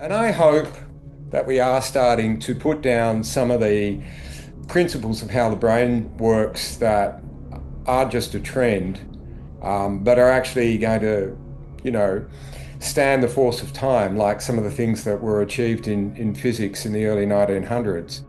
And I hope that we are starting to put down some of the principles of how the brain works that are just a trend, but are actually going to, you know, stand the force of time, like some of the things that were achieved in physics in the early 1900s.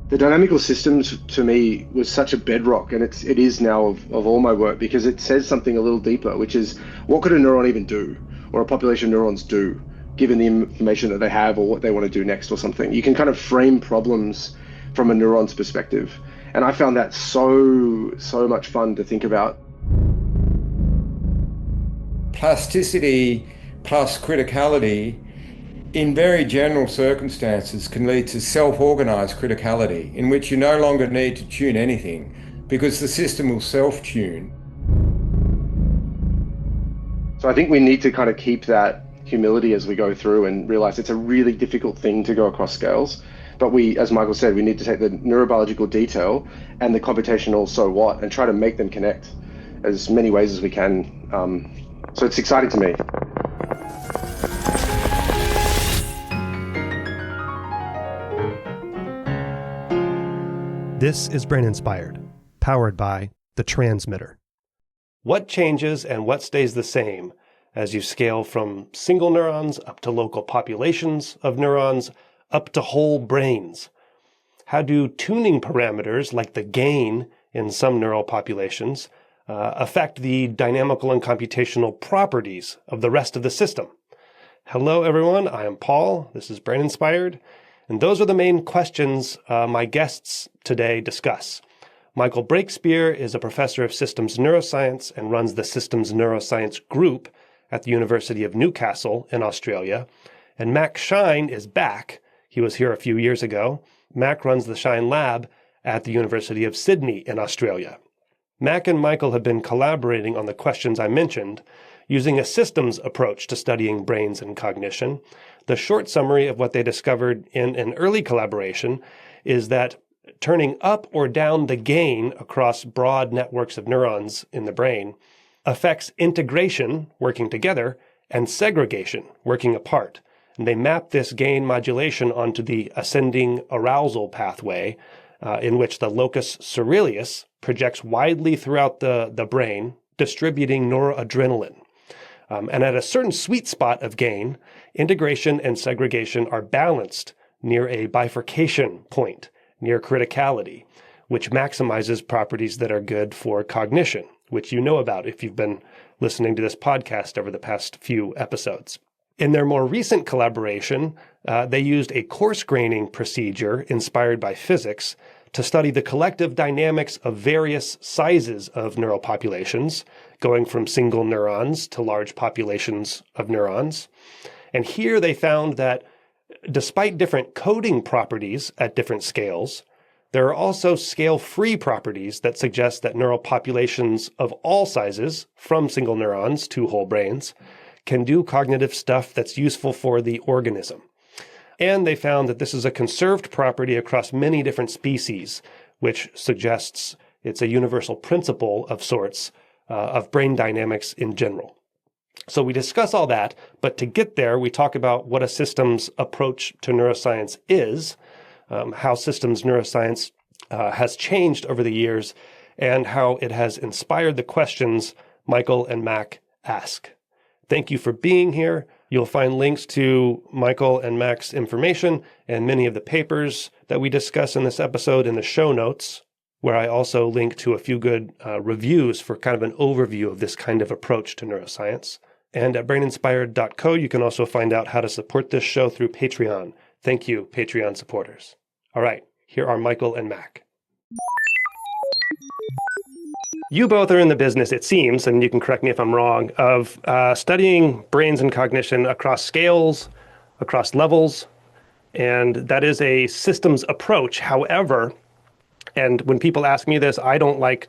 The dynamical systems to me was such a bedrock, and it is now of all my work, because it says something a little deeper, which is what could a neuron even do, or a population of neurons do, given the information that they have or what they want to do next or something. You can kind of frame problems from a neuron's perspective. And I found that so much fun to think about. Plasticity plus criticality in very general circumstances can lead to self-organized criticality, in which you no longer need to tune anything because the system will self-tune. So I think we need to kind of keep that humility as we go through and realize it's a really difficult thing to go across scales. But we, as Michael said, we need to take the neurobiological detail and the computational so what and try to make them connect as many ways as we can. So it's exciting to me. This is Brain Inspired, powered by The Transmitter. What changes and what stays the same as you scale from single neurons up to local populations of neurons up to whole brains? How do tuning parameters like the gain in some neural populations affect the dynamical and computational properties of the rest of the system? Hello, everyone. I am Paul. This is Brain Inspired. And those are the main questions my guests today discuss. Michael Breakspear is a professor of systems neuroscience and runs the Systems Neuroscience Group at the University of Newcastle in Australia. And Mac Shine is back. He was here a few years ago. Mac runs the Shine Lab at the University of Sidney in Australia. Mac and Michael have been collaborating on the questions I mentioned, using a systems approach to studying brains and cognition. The short summary of what they discovered in an early collaboration is that turning up or down the gain across broad networks of neurons in the brain affects integration, working together, and segregation, working apart. And they map this gain modulation onto the ascending arousal pathway, in which the locus coeruleus projects widely throughout the brain, distributing noradrenaline. And at a certain sweet spot of gain, integration and segregation are balanced near a bifurcation point, near criticality, which maximizes properties that are good for cognition, which you know about if you've been listening to this podcast over the past few episodes. In their more recent collaboration, they used a coarse graining procedure inspired by physics to study the collective dynamics of various sizes of neural populations, going from single neurons to large populations of neurons. And here they found that despite different coding properties at different scales, there are also scale-free properties that suggest that neural populations of all sizes, from single neurons to whole brains, can do cognitive stuff that's useful for the organism. And they found that this is a conserved property across many different species, which suggests it's a universal principle of sorts of brain dynamics in general. So we discuss all that, but to get there, we talk about what a systems approach to neuroscience is, how systems neuroscience has changed over the years, and how it has inspired the questions Michael and Mac ask. Thank you for being here. You'll find links to Michael and Mac's information and many of the papers that we discuss in this episode in the show notes, where I also link to a few good reviews for kind of an overview of this kind of approach to neuroscience. And at braininspired.co, you can also find out how to support this show through Patreon. Thank you, Patreon supporters. All right, here are Michael and Mac. You both are in the business, it seems, and you can correct me if I'm wrong, of studying brains and cognition across scales, across levels, and that is a systems approach. However, and when people ask me this, I don't like,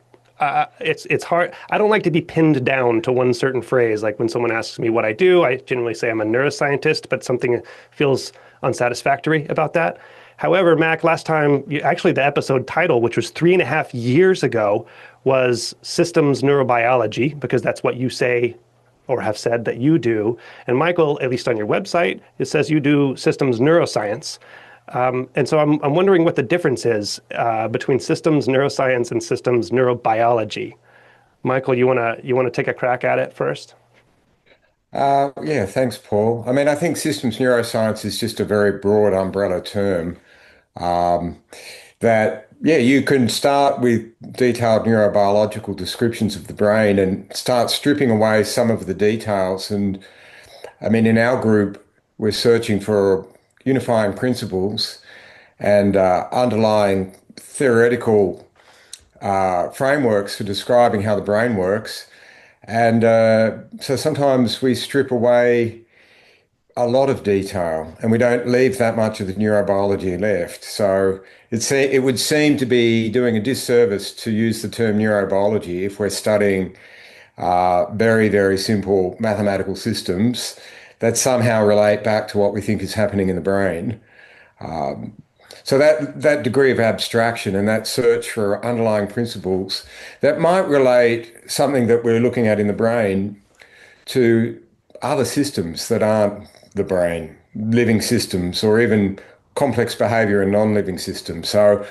it's hard, I don't like to be pinned down to one certain phrase. Like when someone asks me what I do, I generally say I'm a neuroscientist, but something feels unsatisfactory about that. However, Mac, last time, actually the episode title, which was 3.5 years ago, was Systems Neurobiology, because that's what you say or have said that you do. And Michael, at least on your website, it says you do systems neuroscience. And so I'm wondering what the difference is between systems neuroscience and systems neurobiology. Michael, you wanna take a crack at it first? Yeah, thanks, Paul. I mean, I think systems neuroscience is just a very broad umbrella term um, that, yeah, you can start with detailed neurobiological descriptions of the brain and start stripping away some of the details. And I mean, in our group, we're searching for unifying principles and underlying theoretical frameworks for describing how the brain works. And so sometimes we strip away a lot of detail and we don't leave that much of the neurobiology left. So it would seem to be doing a disservice to use the term neurobiology if we're studying very, very simple mathematical systems that somehow relate back to what we think is happening in the brain. So that degree of abstraction and that search for underlying principles that might relate something that we're looking at in the brain to other systems that aren't the brain, living systems, or even complex behavior in non-living systems. So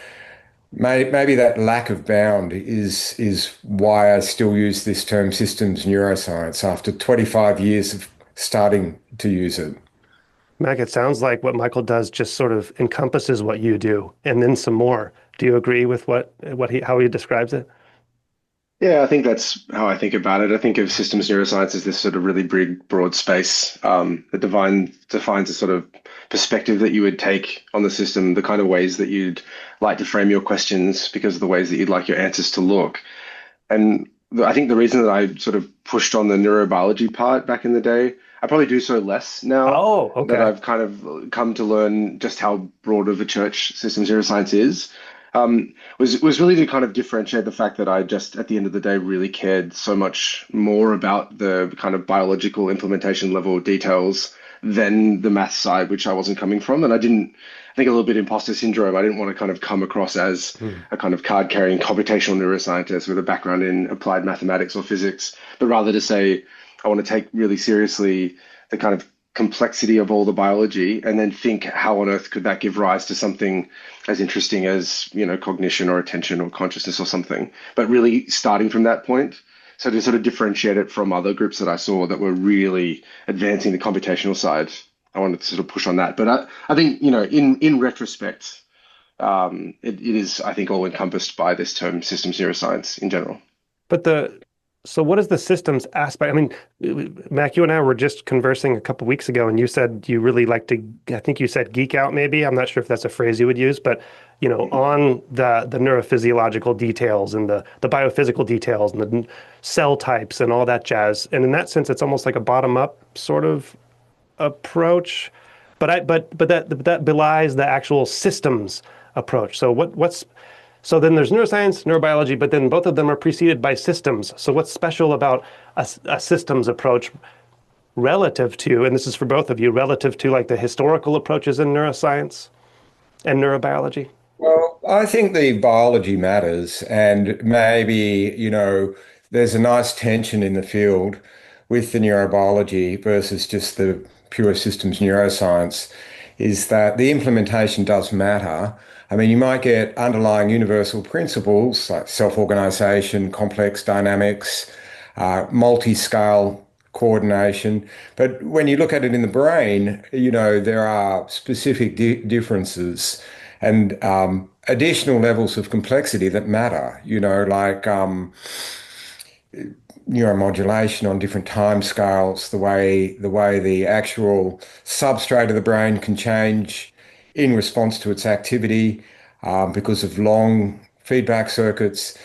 maybe that lack of bound is why I still use this term systems neuroscience after 25 years of starting to use it. Mac, it sounds like what Michael does just sort of encompasses what you do and then some more. Do you agree with how he describes it? Yeah, I think that's how I think about it. I think of systems neuroscience as this sort of really big, broad space that defines a sort of perspective that you would take on the system, the kind of ways that you'd like to frame your questions because of the ways that you'd like your answers to look. And I think the reason that I sort of pushed on the neurobiology part back in the day, I probably do so less now Oh, that okay. I've kind of come to learn just how broad of a church systems neuroscience is. Was really to kind of differentiate the fact that I just at the end of the day really cared so much more about the kind of biological implementation level details than the math side, which I wasn't coming from. And I think a little bit imposter syndrome. I didn't want to kind of come across as Hmm. a kind of card-carrying computational neuroscientist with a background in applied mathematics or physics, but rather to say I want to take really seriously the kind of complexity of all the biology and then think how on earth could that give rise to something as interesting as, cognition or attention or consciousness or something, but really starting from that point. So to sort of differentiate it from other groups that I saw that were really advancing the computational side, I wanted to sort of push on that. But I think, in retrospect, it is, I think, all encompassed by this term systems neuroscience in general. But so what is the systems aspect? I mean, Mac, you and I were just conversing a couple weeks ago, and you said you really like to, I think you said geek out maybe. I'm not sure if that's a phrase you would use, but on the neurophysiological details and the biophysical details and the cell types and all that jazz. And in that sense, it's almost like a bottom-up sort of approach. But that belies the actual systems approach. So so then there's neuroscience, neurobiology, but then both of them are preceded by systems. So what's special about a systems approach relative to, and this is for both of you, relative to like the historical approaches in neuroscience and neurobiology? Well, I think the biology matters, and maybe, there's a nice tension in the field with the neurobiology versus just the pure systems neuroscience, is that the implementation does matter. I mean, you might get underlying universal principles like self-organization, complex dynamics, multi-scale coordination. But when you look at it in the brain, there are specific differences and additional levels of complexity that matter, like neuromodulation on different time scales, the way the actual substrate of the brain can change in response to its activity because of long feedback circuits.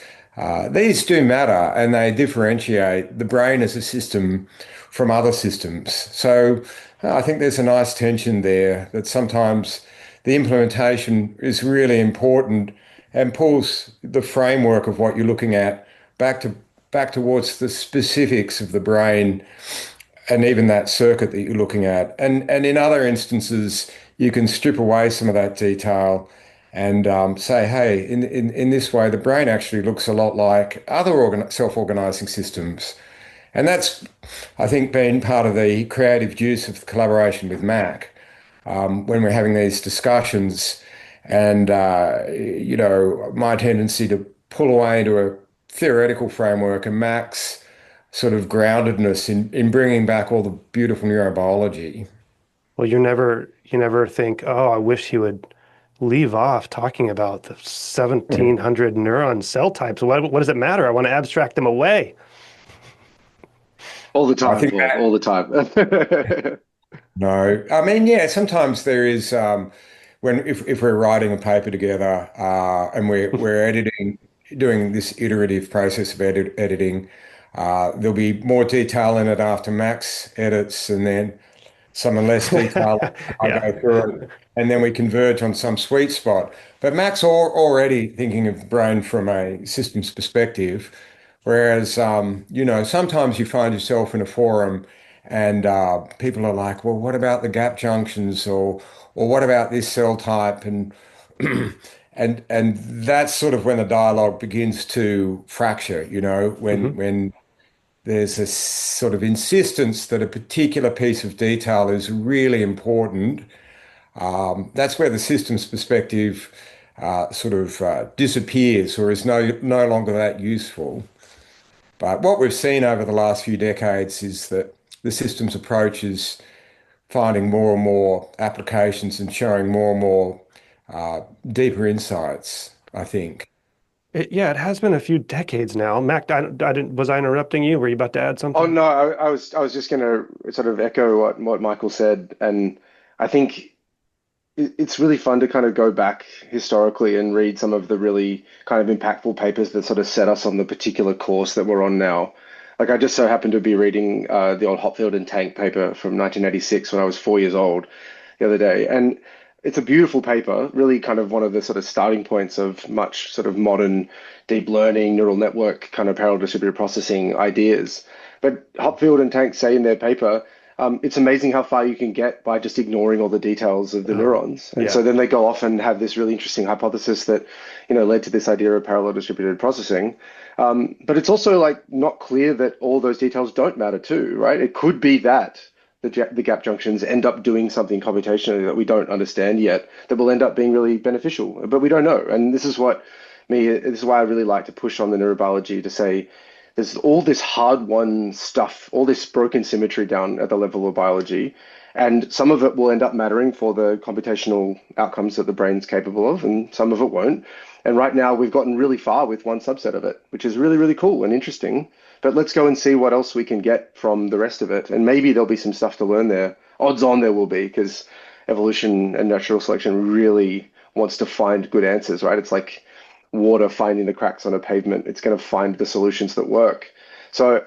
These do matter and they differentiate the brain as a system from other systems. So I think there's a nice tension there that sometimes the implementation is really important and pulls the framework of what you're looking at back to back towards the specifics of the brain and even that circuit that you're looking at. And in other instances, you can strip away some of that detail and say, hey, in this way, the brain actually looks a lot like other self-organizing systems. And that's, I think, been part of the creative juice of the collaboration with Mac. When we're having these discussions, and my tendency to pull away to a theoretical framework and Mac's sort of groundedness in bringing back all the beautiful neurobiology. Well, you never think, oh, I wish he would leave off talking about the 1700 neuron cell types. What does it matter? I want to abstract them away. All the I time, think Paul, all the time. no, I mean, yeah, sometimes there is when if we're writing a paper together and we're editing, doing this iterative process of editing, there'll be more detail in it after Max edits, and then some are less detailed. I Yeah. go through it, and then we converge on some sweet spot. But Max already thinking of the brain from a systems perspective, whereas sometimes you find yourself in a forum, and people are like, "Well, what about the gap junctions?" or "What about this cell type?" And that's sort of when the dialogue begins to fracture. Hmm. When there's a sort of insistence that a particular piece of detail is really important. That's where the systems perspective disappears or is no longer that useful. But what we've seen over the last few decades is that the systems approach is finding more and more applications and showing more and more deeper insights, I think. Yeah, it has been a few decades now. Mac, I didn't, was I interrupting you? Were you about to add Oh something? no, I was just going to sort of echo what Michael said, and I think it's really fun to kind of go back historically and read some of the really kind of impactful papers that sort of set us on the particular course that we're on now. Like I just so happened to be reading the old Hopfield and Tank paper from 1986 when I was 4 years old the other day, and it's a beautiful paper, really kind of one of the sort of starting points of much sort of modern deep learning, neural network kind of parallel distributed processing ideas. But Hopfield and Tank say in their paper, it's amazing how far you can get by just ignoring all the details of the Oh, neurons. And yeah. so then they go off and have this really interesting hypothesis that, led to this idea of parallel distributed processing. But it's also like not clear that all those details don't matter too, right? It could be that the gap junctions end up doing something computationally that we don't understand yet that will end up being really beneficial, but we don't know. And this is why I really like to push on the neurobiology to say there's all this hard-won stuff, all this broken symmetry down at the level of biology, and some of it will end up mattering for the computational outcomes that the brain's capable of, and some of it won't. And right now, we've gotten really far with one subset of it, which is really, really cool and interesting. But let's go and see what else we can get from the rest of it. And maybe there'll be some stuff to learn there. Odds on there will be, because evolution and natural selection really wants to find good answers, right? It's like water finding the cracks on a pavement. It's going to find the solutions that work. So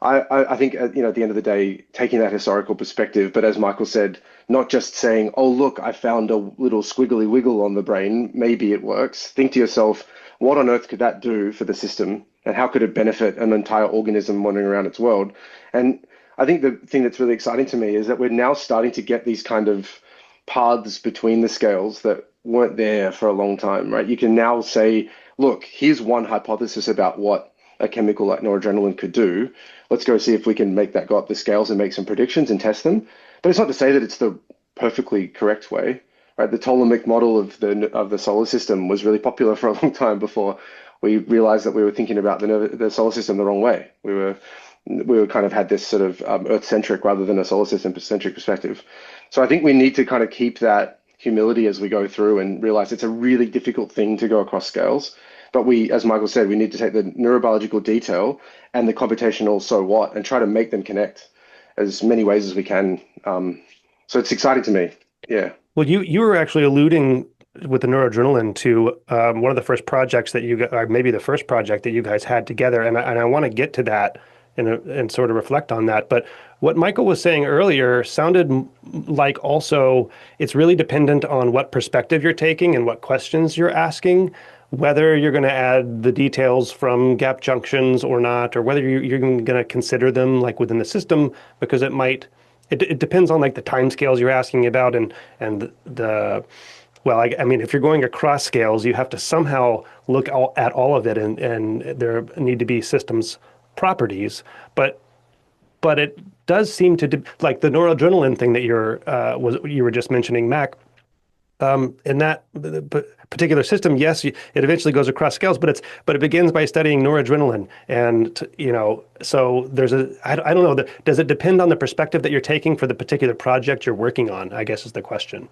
I think at the end of the day, taking that historical perspective, but as Michael said, not just saying, "Oh look, I found a little squiggly wiggle on the brain. Maybe it works." Think to yourself, what on earth could that do for the system, and how could it benefit an entire organism wandering around its world? And I think the thing that's really exciting to me is that we're now starting to get these kind of paths between the scales that weren't there for a long time, right? You can now say, look, here's one hypothesis about what a chemical like noradrenaline could do. Let's go see if we can make that go up the scales and make some predictions and test them. But it's not to say that it's the perfectly correct way, right? The Ptolemaic model of the solar system was really popular for a long time before we realized that we were thinking about the solar system the wrong way. We were kind of had this sort of Earth-centric rather than a solar system-centric perspective. So I think we need to kind of keep that humility as we go through and realize it's a really difficult thing to go across scales. But as Michael said, we need to take the neurobiological detail and the computational so what and try to make them connect as many ways as we can. So it's exciting to me. Yeah. Well, you were actually alluding with the neuroadrenaline to one of the first projects that or maybe the first project that you guys had together, and I want to get to that and sort of reflect on that. But what Michael was saying earlier sounded like also it's really dependent on what perspective you're taking and what questions you're asking, whether you're going to add the details from gap junctions or not, or whether you're going to consider them like within the system, because it depends on like the timescales you're asking about and the well, I mean, if you're going across scales, you have to somehow look at all of it, and there need to be systems properties. But but it does seem to like the noradrenaline thing that you were just mentioning, Mac. In that particular system, yes, it eventually goes across scales, but it begins by studying noradrenaline, and so I don't know. Does it depend on the perspective that you're taking for the particular project you're working on? I guess is the question.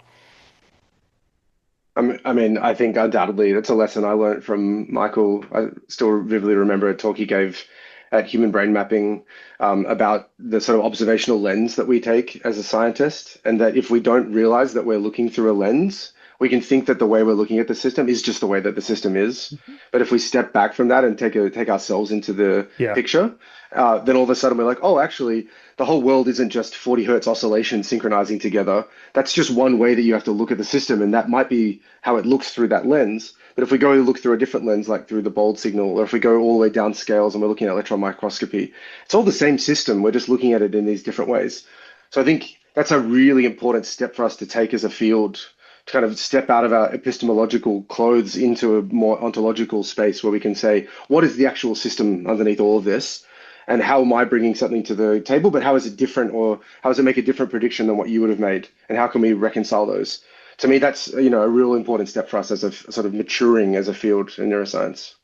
I mean, I think undoubtedly that's a lesson I learned from Michael. I still vividly remember a talk he gave at Human Brain Mapping about the sort of observational lens that we take as a scientist, and that if we don't realize that we're looking through a lens, we can think that the way we're looking at the system is just the way that the system is. But if we step back from that and take ourselves into the Yeah. picture, then all of a sudden we're like, oh, actually, the whole world isn't just 40 hertz oscillations synchronizing together. That's just one way that you have to look at the system, and that might be how it looks through that lens. But if we go look through a different lens, like through the bold signal, or if we go all the way down scales and we're looking at electron microscopy, it's all the same system. We're just looking at it in these different ways. So I think that's a really important step for us to take as a field, to kind of step out of our epistemological clothes into a more ontological space where we can say, what is the actual system underneath all of this? And how am I bringing something to the table, but how is it different, or how does it make a different prediction than what you would have made? And how can we reconcile those? To me, that's, a real important step for us as a sort of maturing as a field in neuroscience.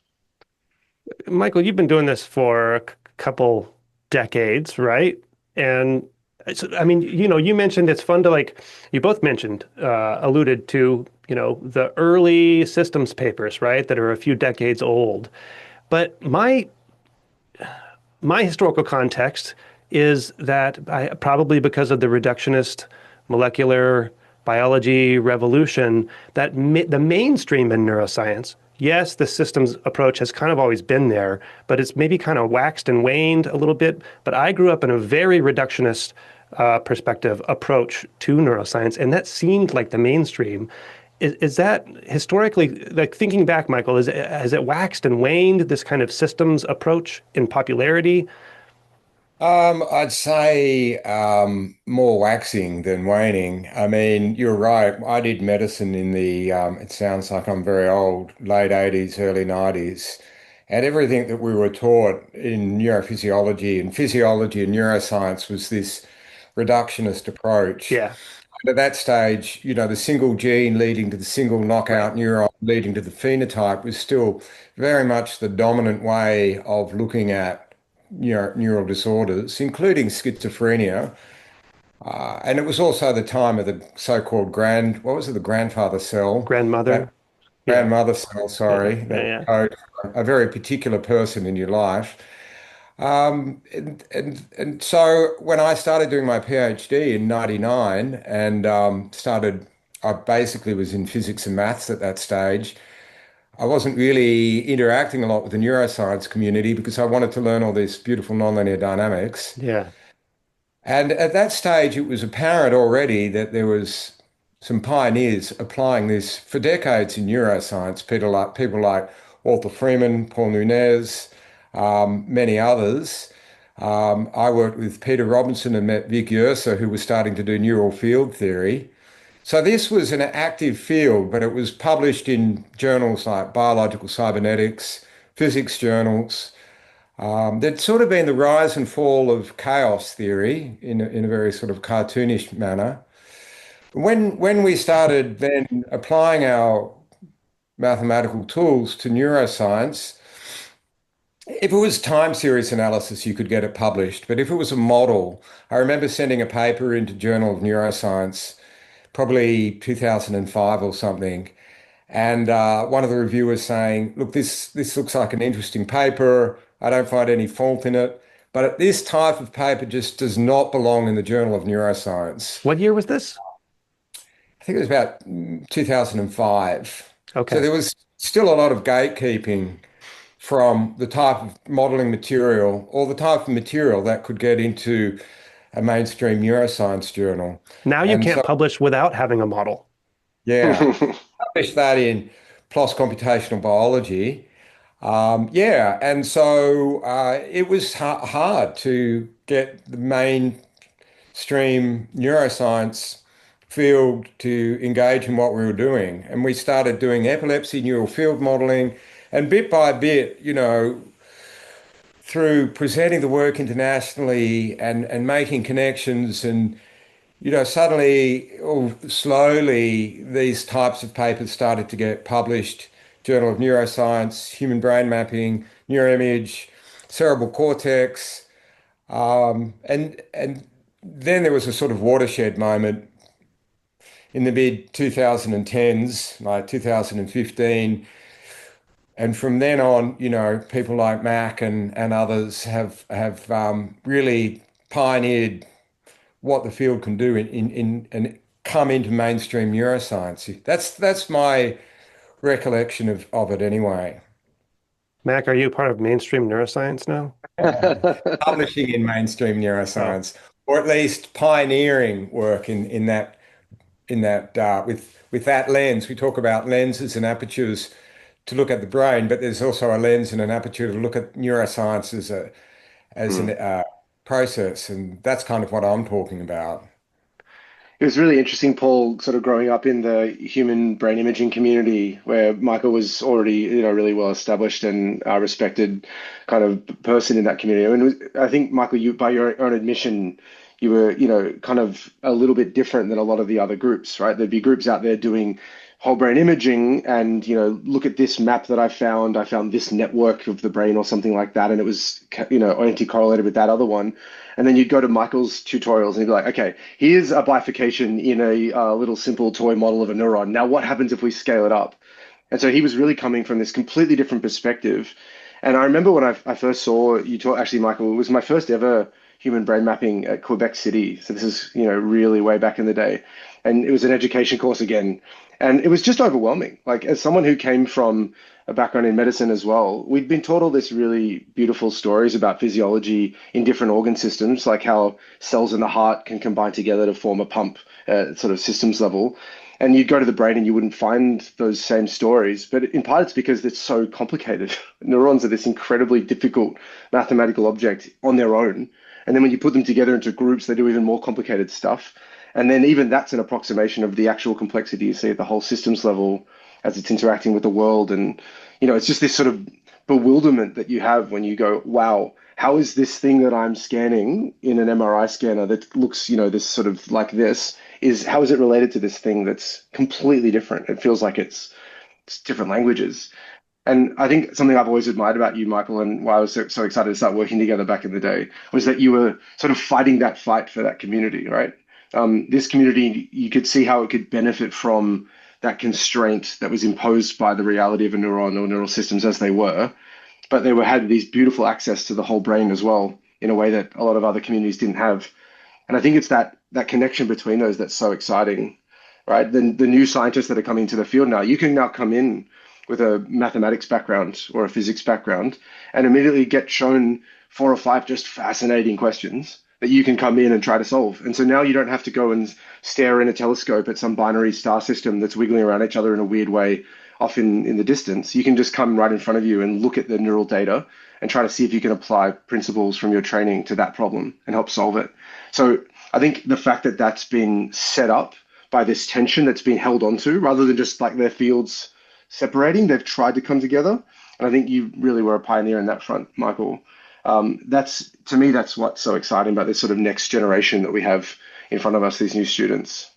Michael, you've been doing this for a couple decades, right? And I mean, you mentioned it's fun to you both mentioned, alluded to, the early systems papers, right, that are a few decades old. But my historical context is that probably because of the reductionist molecular biology revolution, that the mainstream in neuroscience, yes, the systems approach has kind of always been there, but it's maybe kind of waxed and waned a little bit. But I grew up in a very reductionist perspective approach to neuroscience, and that seemed like the mainstream. Is that historically, like thinking back, Michael, has it waxed and waned, this kind of systems approach in popularity? I'd say more waxing than waning. I mean, you're right. I did medicine in it sounds like I'm very old, late 80s, early 90s. And everything that we were taught in neurophysiology and physiology and neuroscience was this reductionist approach. Yeah, At that stage, the single gene leading to the single right. knockout neuron leading to the phenotype was still very much the dominant way of looking at neural disorders, including schizophrenia. And it was also the time of the so-called what was it, the grandfather cell? That Grandmother. Yeah, grandmother cell, yeah, sorry, yeah, that yeah. code for a very particular person in your life. And so when I started doing my PhD in 99 and I basically was in physics and maths at that stage. I wasn't really interacting a lot with the neuroscience community because I wanted to learn all this beautiful nonlinear dynamics. Yeah. And at that stage, it was apparent already that there was some pioneers applying this for decades in neuroscience. People like Walter Freeman, Paul Nunez, many others. I worked with Peter Robinson and met Vic Yersa, who was starting to do neural field theory. So this was an active field, but it was published in journals like Biological Cybernetics, physics journals. There'd sort of been the rise and fall of chaos theory in a very sort of cartoonish manner. When we started then applying our mathematical tools to neuroscience, if it was time series analysis, you could get it published. But if it was a model, I remember sending a paper into Journal of Neuroscience, probably 2005 or something. And one of the reviewers saying, look, this looks like an interesting paper. I don't find any fault in it. But this type of paper just does not belong in the Journal of Neuroscience. What year was this? I think it was about 2005. So Okay. there was still a lot of gatekeeping from the type of modeling material or the type of material that could get into a mainstream neuroscience journal. Now you And can't so, publish without having a model. yeah, published that in PLOS Computational Biology. Yeah, and so it was hard to get the mainstream neuroscience field to engage in what we were doing. And we started doing epilepsy neural field modeling. And bit by bit, through presenting the work internationally and making connections and suddenly or slowly these types of papers started to get published. Journal of Neuroscience, Human Brain Mapping, Neuroimage, Cerebral Cortex, and then there was a sort of watershed moment in the mid 2010s, like 2015. And from then on, people like Mac and others have really pioneered what the field can do in and come into mainstream neuroscience. That's my recollection of it anyway. Mac, are you part of mainstream neuroscience now? Publishing in mainstream Oh, neuroscience, or at least pioneering work in that with that lens. We talk about lenses and apertures to look at the brain, but there's also a lens and an aperture to look at neuroscience as an Hmm. process, and that's kind of what I'm talking about. It was really interesting, Paul, sort of growing up in the human brain imaging community where Michael was already, really well established and respected kind of person in that community. I mean, I think, Michael, you, by your own admission, you were, kind of a little bit different than a lot of the other groups, right? There'd be groups out there doing whole brain imaging and, look at this map that I found. I found this network of the brain or something like that. And it was, anti-correlated with that other one. And then you'd go to Michael's tutorials and he'd be like, okay, here's a bifurcation in a little simple toy model of a neuron. Now, what happens if we scale it up? And so he was really coming from this completely different perspective. And I remember when I first saw you talk, actually, Michael, it was my first ever human brain mapping at Quebec City. So this is, really way back in the day. And it was an education course again. And it was just overwhelming. Like, as someone who came from a background in medicine as well, we'd been taught all this really beautiful stories about physiology in different organ systems, like how cells in the heart can combine together to form a pump at sort of systems level. And you'd go to the brain and you wouldn't find those same stories. But in part, it's because it's so complicated. Neurons are this incredibly difficult mathematical object on their own. And then when you put them together into groups, they do even more complicated stuff. And then even that's an approximation of the actual complexity you see at the whole systems level as it's interacting with the world. And, it's just this sort of bewilderment that you have when you go, wow, how is this thing that I'm scanning in an MRI scanner that looks, this sort of like this, how is it related to this thing that's completely different? It feels like it's different languages. And I think something I've always admired about you, Michael, and why I was so excited to start working together back in the day was that you were sort of fighting that fight for that community, right? This community, you could see how it could benefit from that constraint that was imposed by the reality of a neuron or neural systems as they were, but they had these beautiful access to the whole brain as well in a way that a lot of other communities didn't have. And I think it's that connection between those that's so exciting, right? The new scientists that are coming to the field now, you can now come in with a mathematics background or a physics background and immediately get shown 4 or 5 just fascinating questions that you can come in and try to solve. And so now you don't have to go and stare in a telescope at some binary star system that's wiggling around each other in a weird way off in the distance. You can just come right in front of you and look at the neural data and try to see if you can apply principles from your training to that problem and help solve it. So I think the fact that that's been set up by this tension that's been held onto rather than just like their fields separating, they've tried to come together. And I think you really were a pioneer in that front, Michael. That's to me, that's what's so exciting about this sort of next generation that we have in front of us, these new students.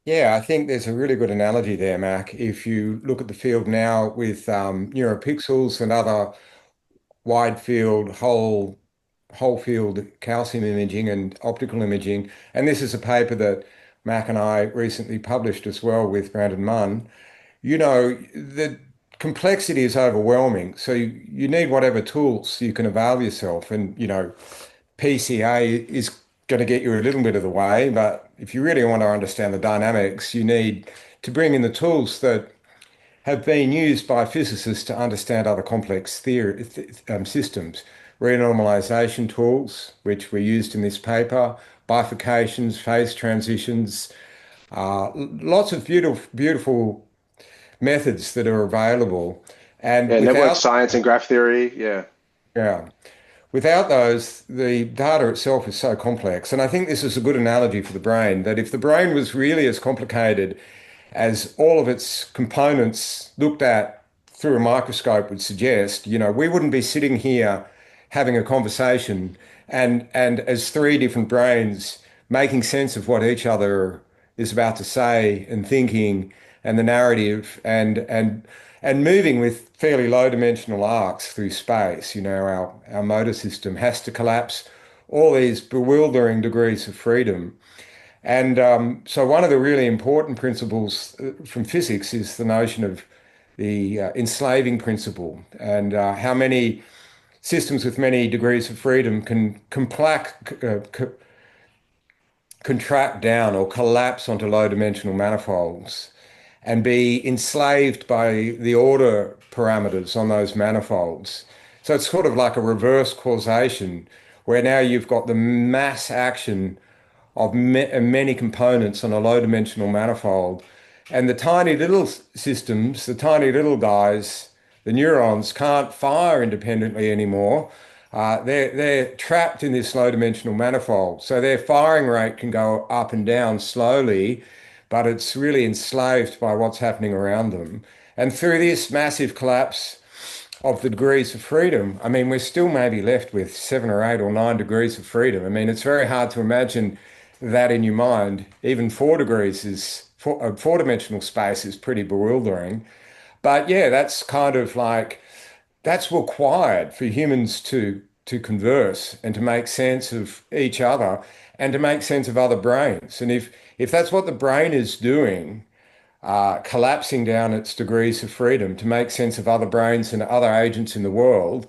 Yeah, I think there's a really good analogy there, Mac. If you look at the field now with neuropixels and other wide field, whole field calcium imaging and optical imaging, and this is a paper that Mac and I recently published as well with Brandon Munn. The complexity is overwhelming. So you need whatever tools you can avail yourself. And, PCA is going to get you a little bit of the way, but if you really want to understand the dynamics, you need to bring in the tools that have been used by physicists to understand other complex systems. Renormalization tools, which were used in this paper, bifurcations, phase transitions, lots of beautiful methods that are available. And Yeah, network science and graph theory. Yeah. yeah, without those, the data itself is so complex. And I think this is a good analogy for the brain, that if the brain was really as complicated as all of its components looked at through a microscope would suggest, we wouldn't be sitting here having a conversation and as three different brains making sense of what each other is about to say and thinking and the narrative and moving with fairly low dimensional arcs through space. Our motor system has to collapse all these bewildering degrees of freedom. And so one of the really important principles from physics is the notion of the enslaving principle and how many systems with many degrees of freedom can contract down or collapse onto low dimensional manifolds and be enslaved by the order parameters on those manifolds. So it's sort of like a reverse causation where now you've got the mass action of many components on a low dimensional manifold. And the tiny little systems, the tiny little guys, the neurons can't fire independently anymore. They're trapped in this low dimensional manifold. So their firing rate can go up and down slowly, but it's really enslaved by what's happening around them. And through this massive collapse of the degrees of freedom, I mean, we're still maybe left with 7 or 8 or 9 degrees of freedom. I mean, it's very hard to imagine that in your mind. Even 4 degrees is, a four-dimensional space is pretty bewildering. But yeah, that's kind of like, that's required for humans to converse and to make sense of each other and to make sense of other brains. And if that's what the brain is doing, collapsing down its degrees of freedom to make sense of other brains and other agents in the world,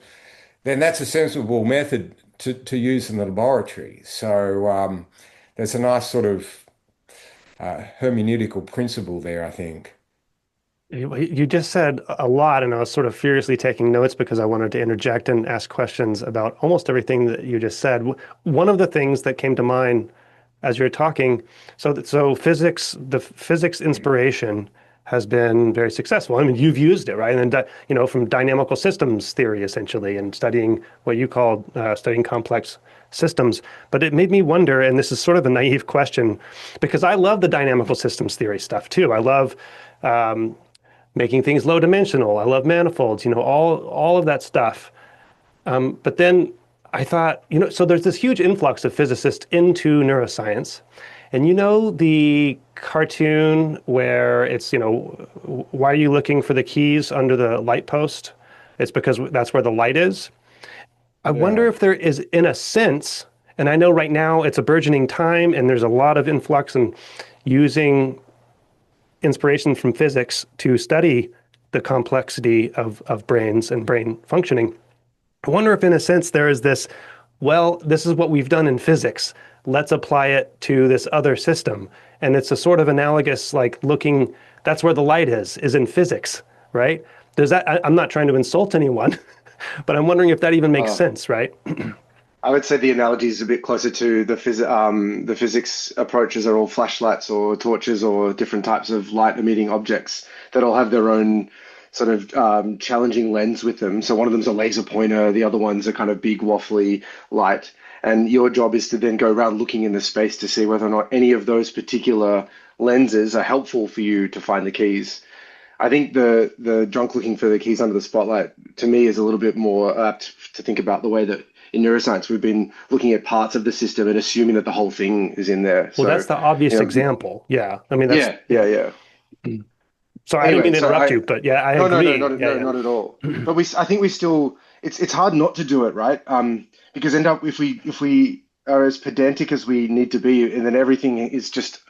then that's a sensible method to use in the laboratory. So there's a nice sort of hermeneutical principle there, I think. You just said a lot, and I was sort of furiously taking notes because I wanted to interject and ask questions about almost everything that you just said. One of the things that came to mind as you're talking, so physics, the physics inspiration has been very successful. I mean, you've used it, right? And then, from dynamical systems theory, essentially, and studying what you called studying complex systems. But it made me wonder, and this is sort of a naive question, because I love the dynamical systems theory stuff too. I love making things low dimensional. I love manifolds, all of that stuff. But then I thought, so there's this huge influx of physicists into neuroscience. And the cartoon where it's, why are you looking for the keys under the light post? It's because that's where the light is. I wonder if there is, in a sense, and I know right now it's a burgeoning time and there's a lot of influx and using inspiration from physics to study the complexity of brains and brain functioning. I wonder if in a sense there is this, well, this is what we've done in physics. Let's apply it to this other system. And it's a sort of analogous, like looking, that's where the light is in physics, right? Does that, I'm not trying to insult anyone, but I'm wondering if that even makes sense, right? I would say the analogy is a bit closer to the physics approaches are all flashlights or torches or different types of light emitting objects that all have their own sort of challenging lens with them. So one of them's a laser pointer, the other one's a kind of big waffly light. And your job is to then go around looking in the space to see whether or not any of those particular lenses are helpful for you to find the keys. I think the drunk looking for the keys under the spotlight, to me, is a little bit more apt to think about the way that in neuroscience we've been looking at parts of the system and assuming that the whole thing is in there. Well, that's the obvious example. Yeah. I mean, that's... Yeah. Sorry, I didn't mean to interrupt you, but yeah, I agree. No, not at all. But I think we still, it's hard not to do it, right? Because if we are as pedantic as we need to be, and then everything is just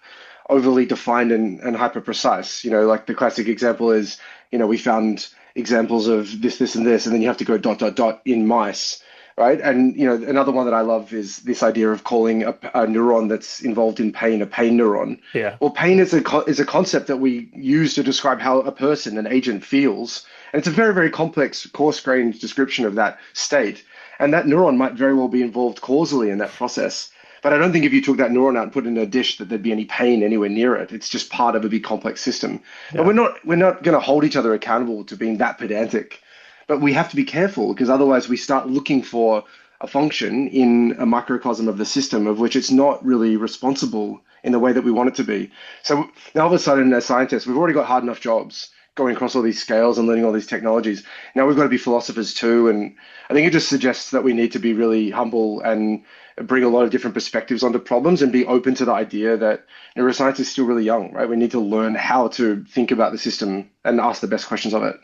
overly defined and hyper precise. Like the classic example is, we found examples of this, and this, and then you have to go ... in mice. Right. And, another one that I love is this idea of calling a neuron that's involved in pain a pain neuron. Yeah. Well, pain is a concept that we use to describe how a person, an agent, feels. And it's a very, very complex, coarse-grained description of that state. And that neuron might very well be involved causally in that process. But I don't think if you took that neuron out and put it in a dish that there'd be any pain anywhere near it. It's just part of a big complex system. Yeah. But we're not going to hold each other accountable to being that pedantic. But we have to be careful because otherwise we start looking for a function in a microcosm of the system of which it's not really responsible in the way that we want it to be. So now all of a sudden as scientists, we've already got hard enough jobs. going across all these scales and learning all these technologies. Now we've got to be philosophers too. And I think it just suggests that we need to be really humble and bring a lot of different perspectives onto problems and be open to the idea that neuroscience is still really young, right? We need to learn how to think about the system and ask the best questions of it.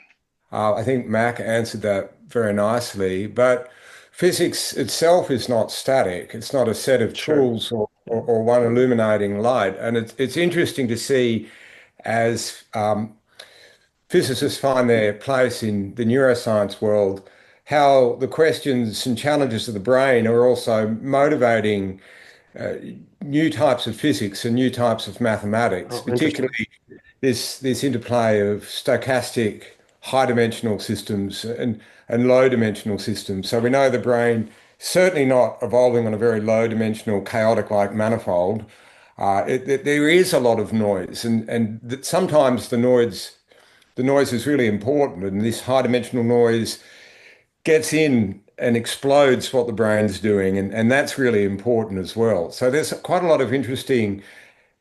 I think Mac answered that very nicely, but physics itself is not static. It's not a set of Sure. tools or one illuminating light. And it's interesting to see as physicists find their place in the neuroscience world, how the questions and challenges of the brain are also motivating uh, new types of physics and new types of mathematics, Oh, interesting. particularly this interplay of stochastic high dimensional systems and low dimensional systems. So we know the brain certainly not evolving on a very low dimensional chaotic like manifold. There is a lot of noise, and that sometimes the noise is really important, and this high dimensional noise gets in and explodes what the brain's doing, and that's really important as well. So there's quite a lot of interesting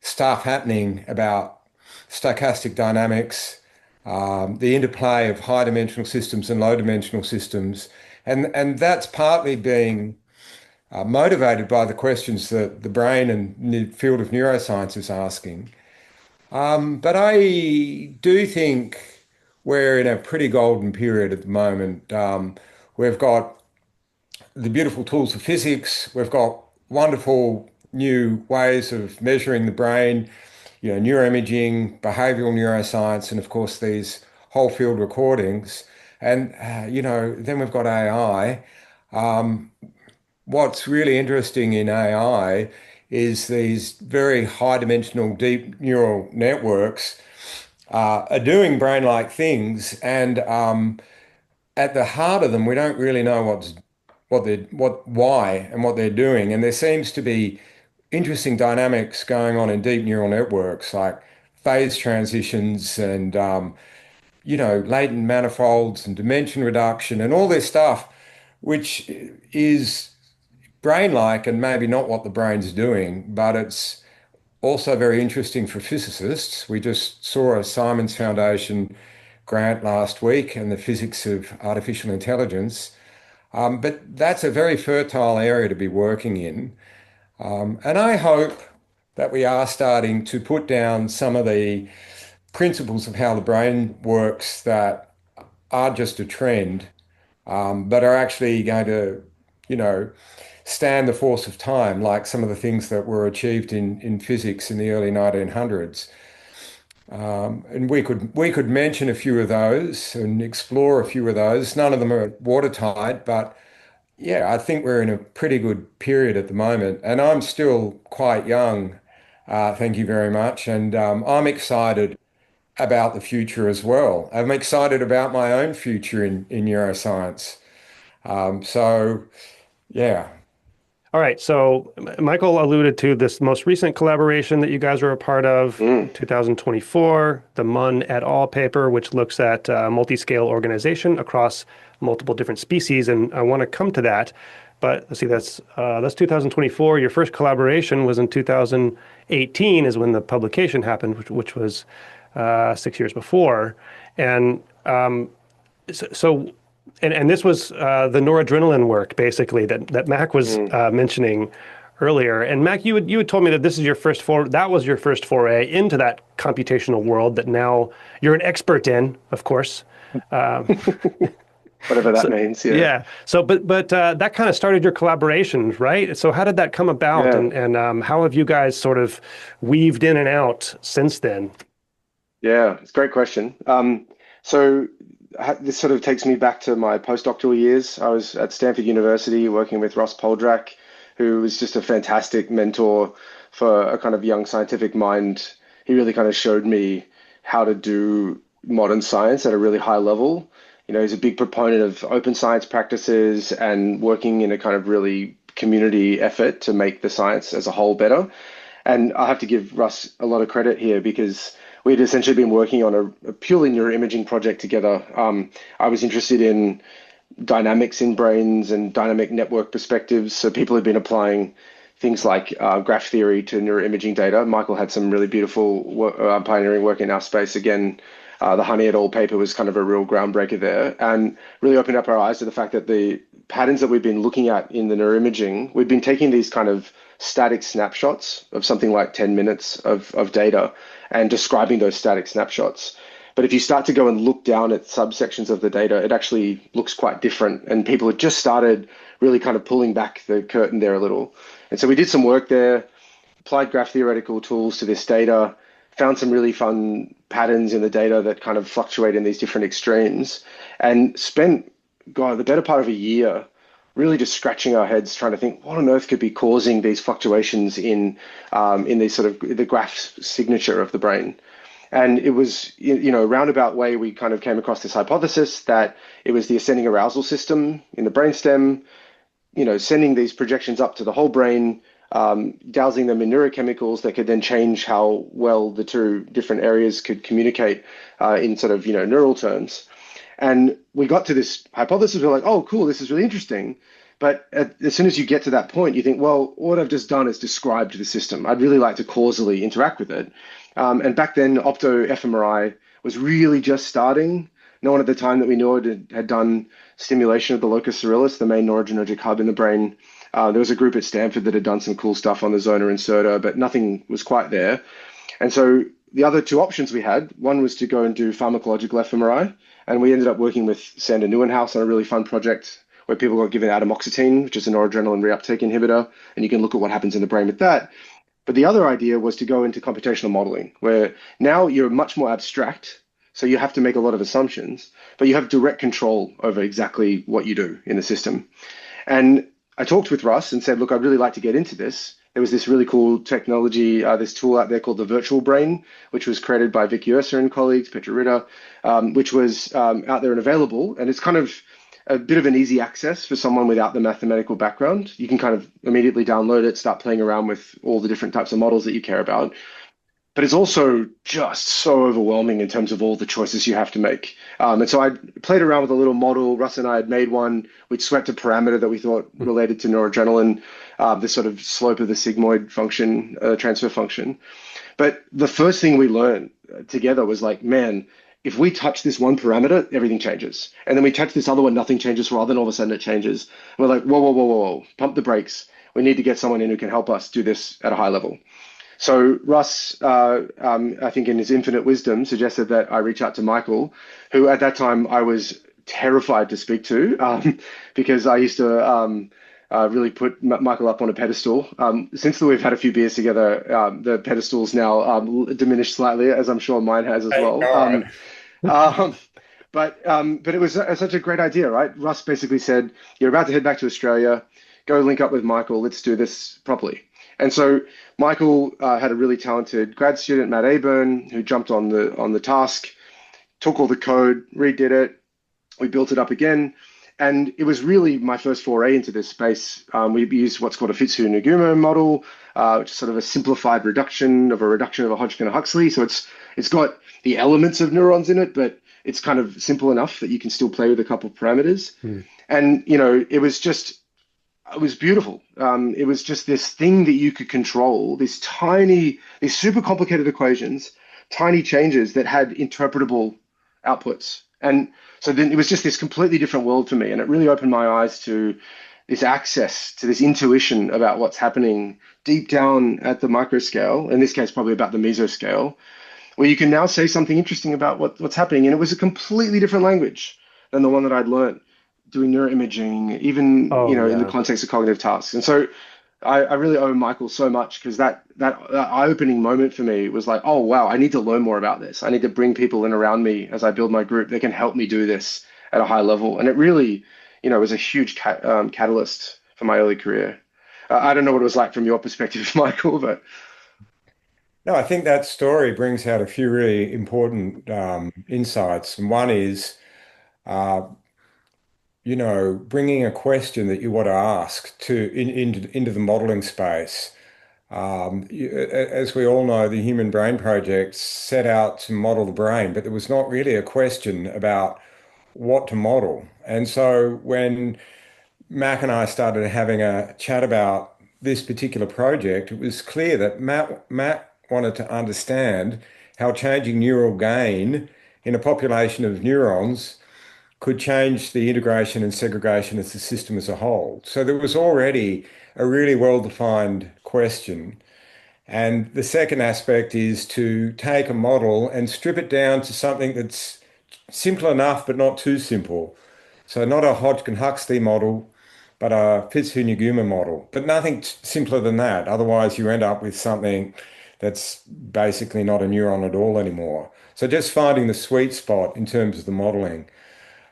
stuff happening about stochastic dynamics, the interplay of high dimensional systems and low dimensional systems, and that's partly being motivated by the questions that the brain and the field of neuroscience is asking. But I do think we're in a pretty golden period at the moment. We've got the beautiful tools of physics. We've got wonderful new ways of measuring the brain, neuroimaging, behavioral neuroscience, and of course these whole field recordings. And then we've got AI. What's really interesting in AI is these very high dimensional deep neural networks are doing brain-like things, and at the heart of them, we don't really know why and what they're doing. And there seems to be interesting dynamics going on in deep neural networks, like phase transitions and latent manifolds and dimension reduction and all this stuff, which is brain-like and maybe not what the brain's doing, but it's also very interesting for physicists. We just saw a Simons Foundation grant last week in the physics of artificial intelligence. But that's a very fertile area to be working in. And I hope that we are starting to put down some of the principles of how the brain works that are just a trend, but are actually going to, you know, stand the force of time, like some of the things that were achieved in physics in the early 1900s. And we could mention a few of those and explore a few of those. None of them are watertight, but yeah, I think we're in a pretty good period at the moment. And I'm still quite young, thank you very much. And I'm excited about the future as well. I'm excited about my own future in neuroscience. So yeah. All right. So Michael alluded to this most recent collaboration that you guys were a part of, Mm. 2024, the Munn et al. Paper, which looks at multiscale organization across multiple different species. And I want to come to that. But let's see, that's 2024. Your first collaboration was in 2018 is when the publication happened, which was 6 years before. And so and this was the noradrenaline work, basically, that Mac was mentioning earlier. And Mac, you had told me that this is your that was your first foray into that computational world that now you're an expert in, of course. Whatever that means, yeah. Yeah. So, but that kind of started your collaboration, right? So how did that come about, Yeah. and how have you guys sort of weaved in and out since then? Yeah, it's a great question. So this sort of takes me back to my postdoctoral years. I was at Stanford University working with Ross Poldrack, who was just a fantastic mentor for a kind of young scientific mind. He really kind of showed me how to do modern science at a really high level. You know, he's a big proponent of open science practices and working in a kind of really community effort to make the science as a whole better. And I have to give Russ a lot of credit here because we'd essentially been working on a purely neuroimaging project together. I was interested in dynamics in brains and dynamic network perspectives. So people had been applying things like graph theory to neuroimaging data. Michael had some really beautiful pioneering work in our space again. The Honey et al. Paper was kind of a real groundbreaker there and really opened up our eyes to the fact that the patterns that we've been looking at in the neuroimaging, we've been taking these kind of static snapshots of something like 10 minutes of data and describing those static snapshots. But if you start to go and look down at subsections of the data, it actually looks quite different. And people had just started really kind of pulling back the curtain there a little. And so we did some work there, applied graph theoretical tools to this data, found some really fun patterns in the data that kind of fluctuate in these different extremes, and spent, God, the better part of a year really just scratching our heads trying to think what on earth could be causing these fluctuations in these sort of the graph signature of the brain. And it was, roundabout way, we kind of came across this hypothesis that it was the ascending arousal system in the brainstem, sending these projections up to the whole brain, dousing them in neurochemicals that could then change how well the two different areas could communicate in sort of, neural terms. And we got to this hypothesis, we're like, oh, cool, this is really interesting. But as soon as you get to that point, you think, well, what I've just done is described the system. I'd really like to causally interact with it. And back then, opto fMRI was really just starting. No one at the time that we knew it had done stimulation of the locus coeruleus, the main noradrenergic hub in the brain. There was a group at Stanford that had done some cool stuff on the zona inserter, but nothing was quite there. And so the other two options we had, one was to go and do pharmacological fMRI, and we ended up working with Sander Neuenhuis on a really fun project where people got given atomoxetine, which is a noradrenaline reuptake inhibitor, and you can look at what happens in the brain with that. But the other idea was to go into computational modeling, where now you're much more abstract, so you have to make a lot of assumptions, but you have direct control over exactly what you do in the system. And I talked with Russ and said, look, I'd really like to get into this. There was this really cool technology, this tool out there called the virtual brain, which was created by Vic Ursa and colleagues, Petra Ritter, which was out there and available. And it's kind of a bit of an easy access for someone without the mathematical background. You can kind of immediately download it, start playing around with all the different types of models that you care about. But it's also just so overwhelming in terms of all the choices you have to make. And so I played around with a little model. Russ and I had made one. We'd swept a parameter that we thought related to noradrenaline, the sort of slope of the sigmoid function, transfer function. But the first thing we learned together was like, man, if we touch this one parameter, everything changes. And then we touch this other one, nothing changes for a while, then all of a sudden it changes. And we're like, whoa, whoa, whoa, whoa, whoa, pump the brakes. We need to get someone in who can help us do this at a high level. So Russ, I think in his infinite wisdom, suggested that I reach out to Michael, who at that time I was terrified to speak to because I used to really put Michael up on a pedestal. Since we've had a few beers together, the pedestal's now diminished slightly, as I'm sure mine has as well. But it was such a great idea, right? Russ basically said, you're about to head back to Australia, go link up with Michael, let's do this properly. And so Michael had a really talented grad student, Matt Aburn, who jumped on the task, took all the code, redid it. We built it up again. And it was really my first foray into this space. We used what's called a Fitsu-Nagumo model, which is sort of a simplified reduction of a Hodgkin and Huxley. So it's got the elements of neurons in it, but it's kind of simple enough that you can still play with a couple of parameters. And, it was beautiful. It was just this thing that you could control, these super complicated equations, tiny changes that had interpretable outputs. And so then it was just this completely different world for me. And it really opened my eyes to this access to this intuition about what's happening deep down at the microscale, in this case, probably about the mesoscale, where you can now say something interesting about what's happening. And it was a completely different language than the one that I'd learned doing neuroimaging, even in the context of cognitive tasks. And so I really owe Michael so much, because that eye-opening moment for me was like, oh wow, I need to learn more about this. I need to bring people in around me as I build my group that can help me do this at a high level. And it really, was a huge catalyst for my early career. I don't know what it was like from your perspective, Michael, but No, I think that story brings out a few really important insights. And one is, bringing a question that you want to ask into the modeling space. As we all know, the Human Brain Project set out to model the brain, but there was not really a question about what to model. And so when Mac and I started having a chat about this particular project, it was clear that Matt wanted to understand how changing neural gain in a population of neurons could change the integration and segregation of the system as a whole. So there was already a really well-defined question. And the second aspect is to take a model and strip it down to something that's simple enough, but not too simple. So not a Hodgkin-Huxley model, but a Fitzhugh-Nagumo model, but nothing simpler than that. Otherwise, you end up with something that's basically not a neuron at all anymore. So just finding the sweet spot in terms of the modeling.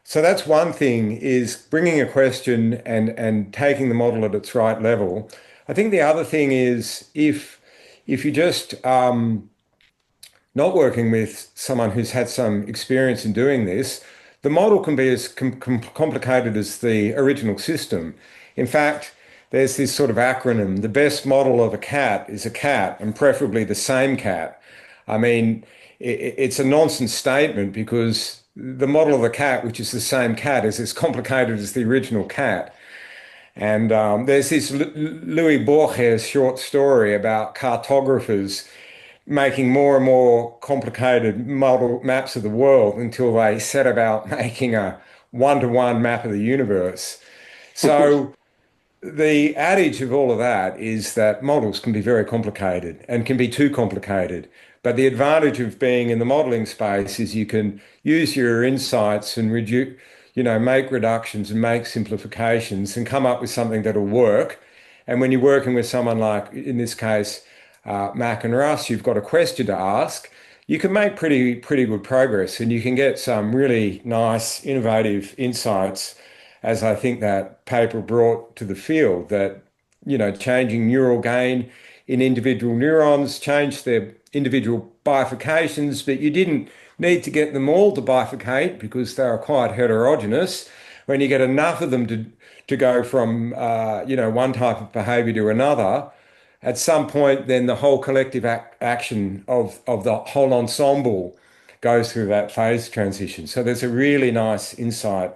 So that's one thing, is bringing a question and taking the model at its right level. I think the other thing is if you just not working with someone who's had some experience in doing this, the model can be as complicated as the original system. In fact, there's this sort of acronym: the best model of a cat is a cat, and preferably the same cat. I mean, it's a nonsense statement, because the model of a cat, which is the same cat, is as complicated as the original cat. And there's this Louis Borges short story about cartographers making more and more complicated model maps of the world until they set about making a one-to-one map of the universe. So the adage of all of that is that models can be very complicated and can be too complicated. But the advantage of being in the modeling space is you can use your insights and reduce, make reductions and make simplifications and come up with something that'll work. And when you're working with someone like, in this case, Mac and Russ, you've got a question to ask, you can make pretty good progress, and you can get some really nice, innovative insights, as I think that paper brought to the field, that, changing neural gain in individual neurons changed their individual bifurcations, but you didn't need to get them all to bifurcate because they are quite heterogeneous. When you get enough of them to go from, one type of behavior to another, at some point, then the whole collective action of the whole ensemble goes through that phase transition. So there's a really nice insight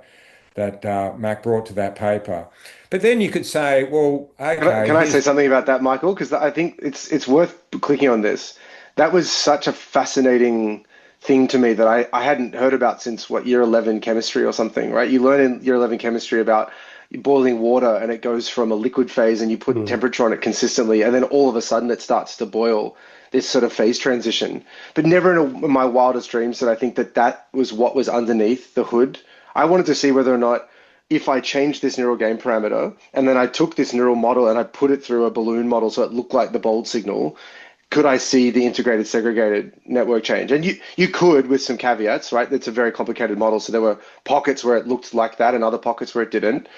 that Mac brought to that paper. But then you could say, well, Can okay, I say something about that, Michael? Because I think it's worth clicking on this. That was such a fascinating thing to me that I hadn't heard about since, what, year 11 chemistry or something, right? You learn in year 11 chemistry about boiling water, and it goes from a liquid phase, and you put temperature on it consistently, and then all of a sudden it starts to boil, this sort of phase transition. But never in my wildest dreams did I think that was what was underneath the hood. I wanted to see whether or not, if I changed this neural gain parameter and then I took this neural model and I put it through a balloon model so it looked like the bold signal, could I see the integrated segregated network change? And you could, with some caveats, right? It's a very complicated model. So there were pockets where it looked like that and other pockets where it didn't.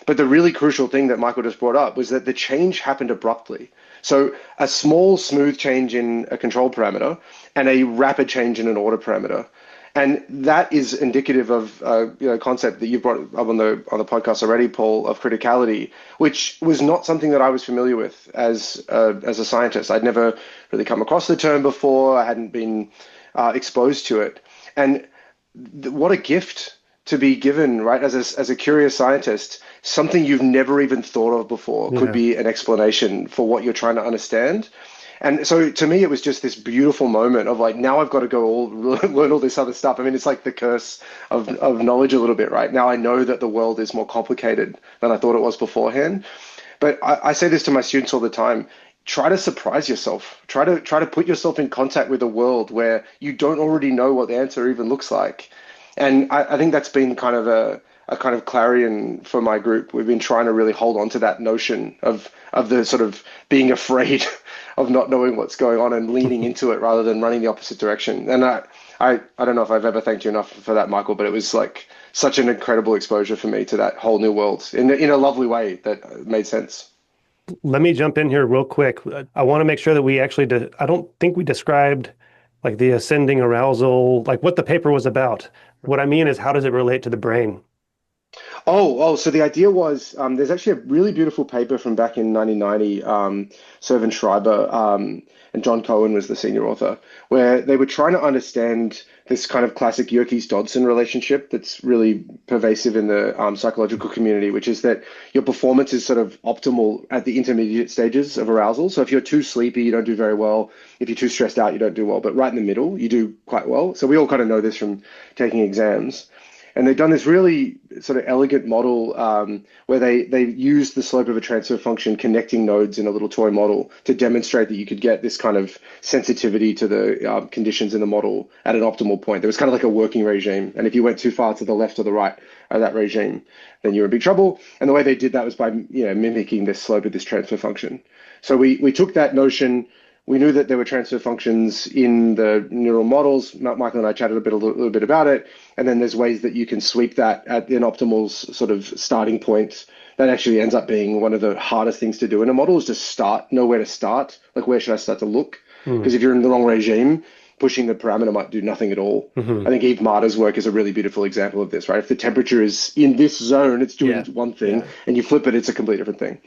But the really crucial thing that Michael just brought up was that the change happened abruptly. So a small, smooth change in a control parameter and a rapid change in an order parameter. And that is indicative of a concept that you brought up on the podcast already, Paul, of criticality, which was not something that I was familiar with as a scientist. I'd never really come across the term before. I hadn't been exposed to it. And what a gift to be given, right? As a curious scientist, something you've never even thought of before could be an explanation for what you're trying to understand. And so to me, it was just this beautiful moment of like, now I've got to go learn all this other stuff. I mean, it's like the curse of knowledge a little bit, right? Now I know that the world is more complicated than I thought it was beforehand. But I say this to my students all the time. Try to surprise yourself. Try to put yourself in contact with a world where you don't already know what the answer even looks like. And I think that's been kind of a kind of clarion for my group. We've been trying to really hold on to that notion of the sort of being afraid of not knowing what's going on and leaning into it rather than running the opposite direction. And I don't know if I've ever thanked you enough for that, Michael, but it was like such an incredible exposure for me to that whole new world in a lovely way that made sense. Let me jump in here real quick. I want to make sure that we actually I don't think we described like the ascending arousal, like what the paper was about. What I mean is, how does it relate to the brain? So the idea was there's actually a really beautiful paper from back in 1990, Servan Schreiber and John Cohen was the senior author, where they were trying to understand this kind of classic Yerkes-Dodson relationship that's really pervasive in the psychological community, which is that your performance is sort of optimal at the intermediate stages of arousal. So if you're too sleepy, you don't do very well. If you're too stressed out, you don't do well. But right in the middle, you do quite well. So we all kind of know this from taking exams. And they've done this really sort of elegant model where they use the slope of a transfer function connecting nodes in a little toy model to demonstrate that you could get this kind of sensitivity to the conditions in the model at an optimal point. There was kind of like a working regime. And if you went too far to the left or the right of that regime, then you were in big trouble. And the way they did that was by mimicking the slope of this transfer function. So we took that notion. We knew that there were transfer functions in the neural models. Michael and I chatted a little bit about it. And then there's ways that you can sweep that at an optimal sort of starting point. That actually ends up being one of the hardest things to do in a model is just know where to start. Like, where should I start to look? Because if you're in the wrong regime, pushing the parameter might do nothing at all. I think Eve Marder's work is a really beautiful example of this, right? If the temperature is in this zone, it's doing one thing, and you flip it, it's a completely different thing.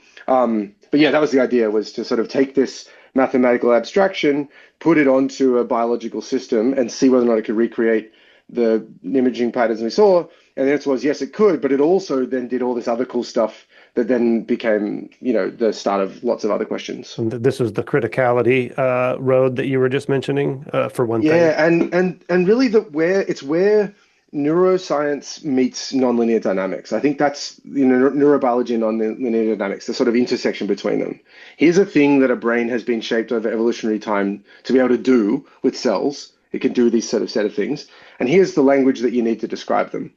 But yeah, that was the idea, was to sort of take this mathematical abstraction, put it onto a biological system and see whether or not it could recreate the imaging patterns we saw. And the answer was yes, it could, but it also then did all this other cool stuff that then became, the start of lots of other questions. And this is the criticality road that you were just mentioning, for one thing. Yeah, and really it's where neuroscience meets nonlinear dynamics. I think that's neurobiology and nonlinear dynamics, the sort of intersection between them. Here's a thing that a brain has been shaped over evolutionary time to be able to do with cells. It can do these set of things. And here's the language that you need to describe them.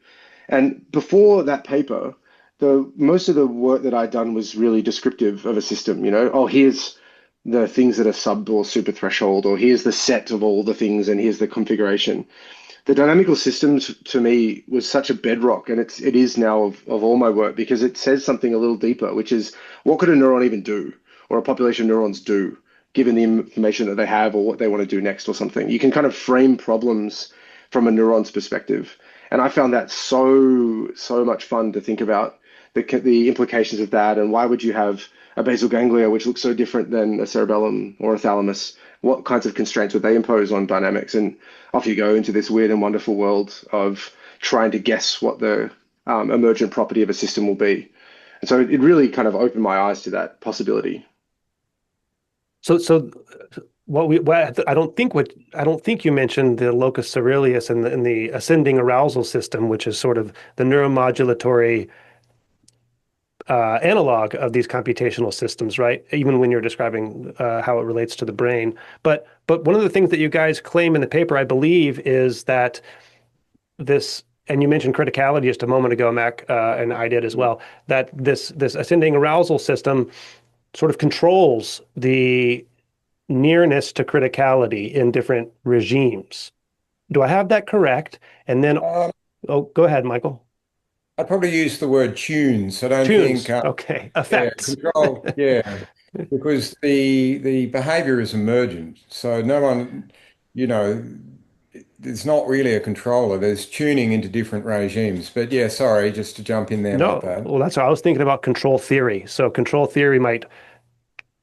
And before that paper, most of the work that I'd done was really descriptive of a system. Here's the things that are sub or super threshold, or here's the set of all the things, and here's the configuration. The dynamical systems to me was such a bedrock, and it is now of all my work, because it says something a little deeper, which is, what could a neuron even do, or a population of neurons do, given the information that they have or what they want to do next or something. You can kind of frame problems from a neuron's perspective. And I found that so much fun to think about the implications of that, and why would you have a basal ganglia which looks so different than a cerebellum or a thalamus? What kinds of constraints would they impose on dynamics? And off you go into this weird and wonderful world of trying to guess what the emergent property of a system will be. And so it really kind of opened my eyes to that possibility. So I don't think you mentioned the locus coeruleus and the ascending arousal system, which is sort of the neuromodulatory analog of these computational systems, right? Even when you're describing how it relates to the brain. But one of the things that you guys claim in the paper, I believe, is that this, and you mentioned criticality just a moment ago, Mac, and I did as well, that this ascending arousal system sort of controls the nearness to criticality in different regimes. Do I have that correct? And then, go ahead, Michael. I'd probably use the word tunes. I don't Tunes. think Okay, effects. control. Yeah, because the behavior is emergent. So no one, there's not really a controller. There's tuning into different regimes. But yeah, sorry, just to jump in there like that. Well, that's what I was thinking about, control theory. So control theory might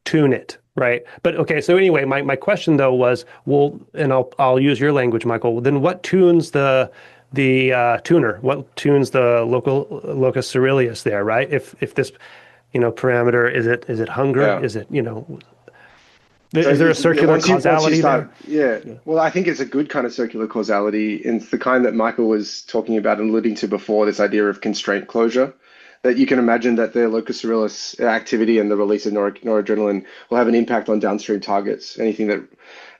tune it, right? But okay, so anyway, my question though was, well, and I'll use your language, Michael. Then what tunes the tuner? What tunes the locus coeruleus there, right? If this, parameter, is it hunger? Yeah. Is it, is there a circular causality there? Yeah. Well, I think it's a good kind of circular causality. It's the kind that Michael was talking about and alluding to before, this idea of constraint closure. That you can imagine that the locus coeruleus activity and the release of noradrenaline will have an impact on downstream targets, anything that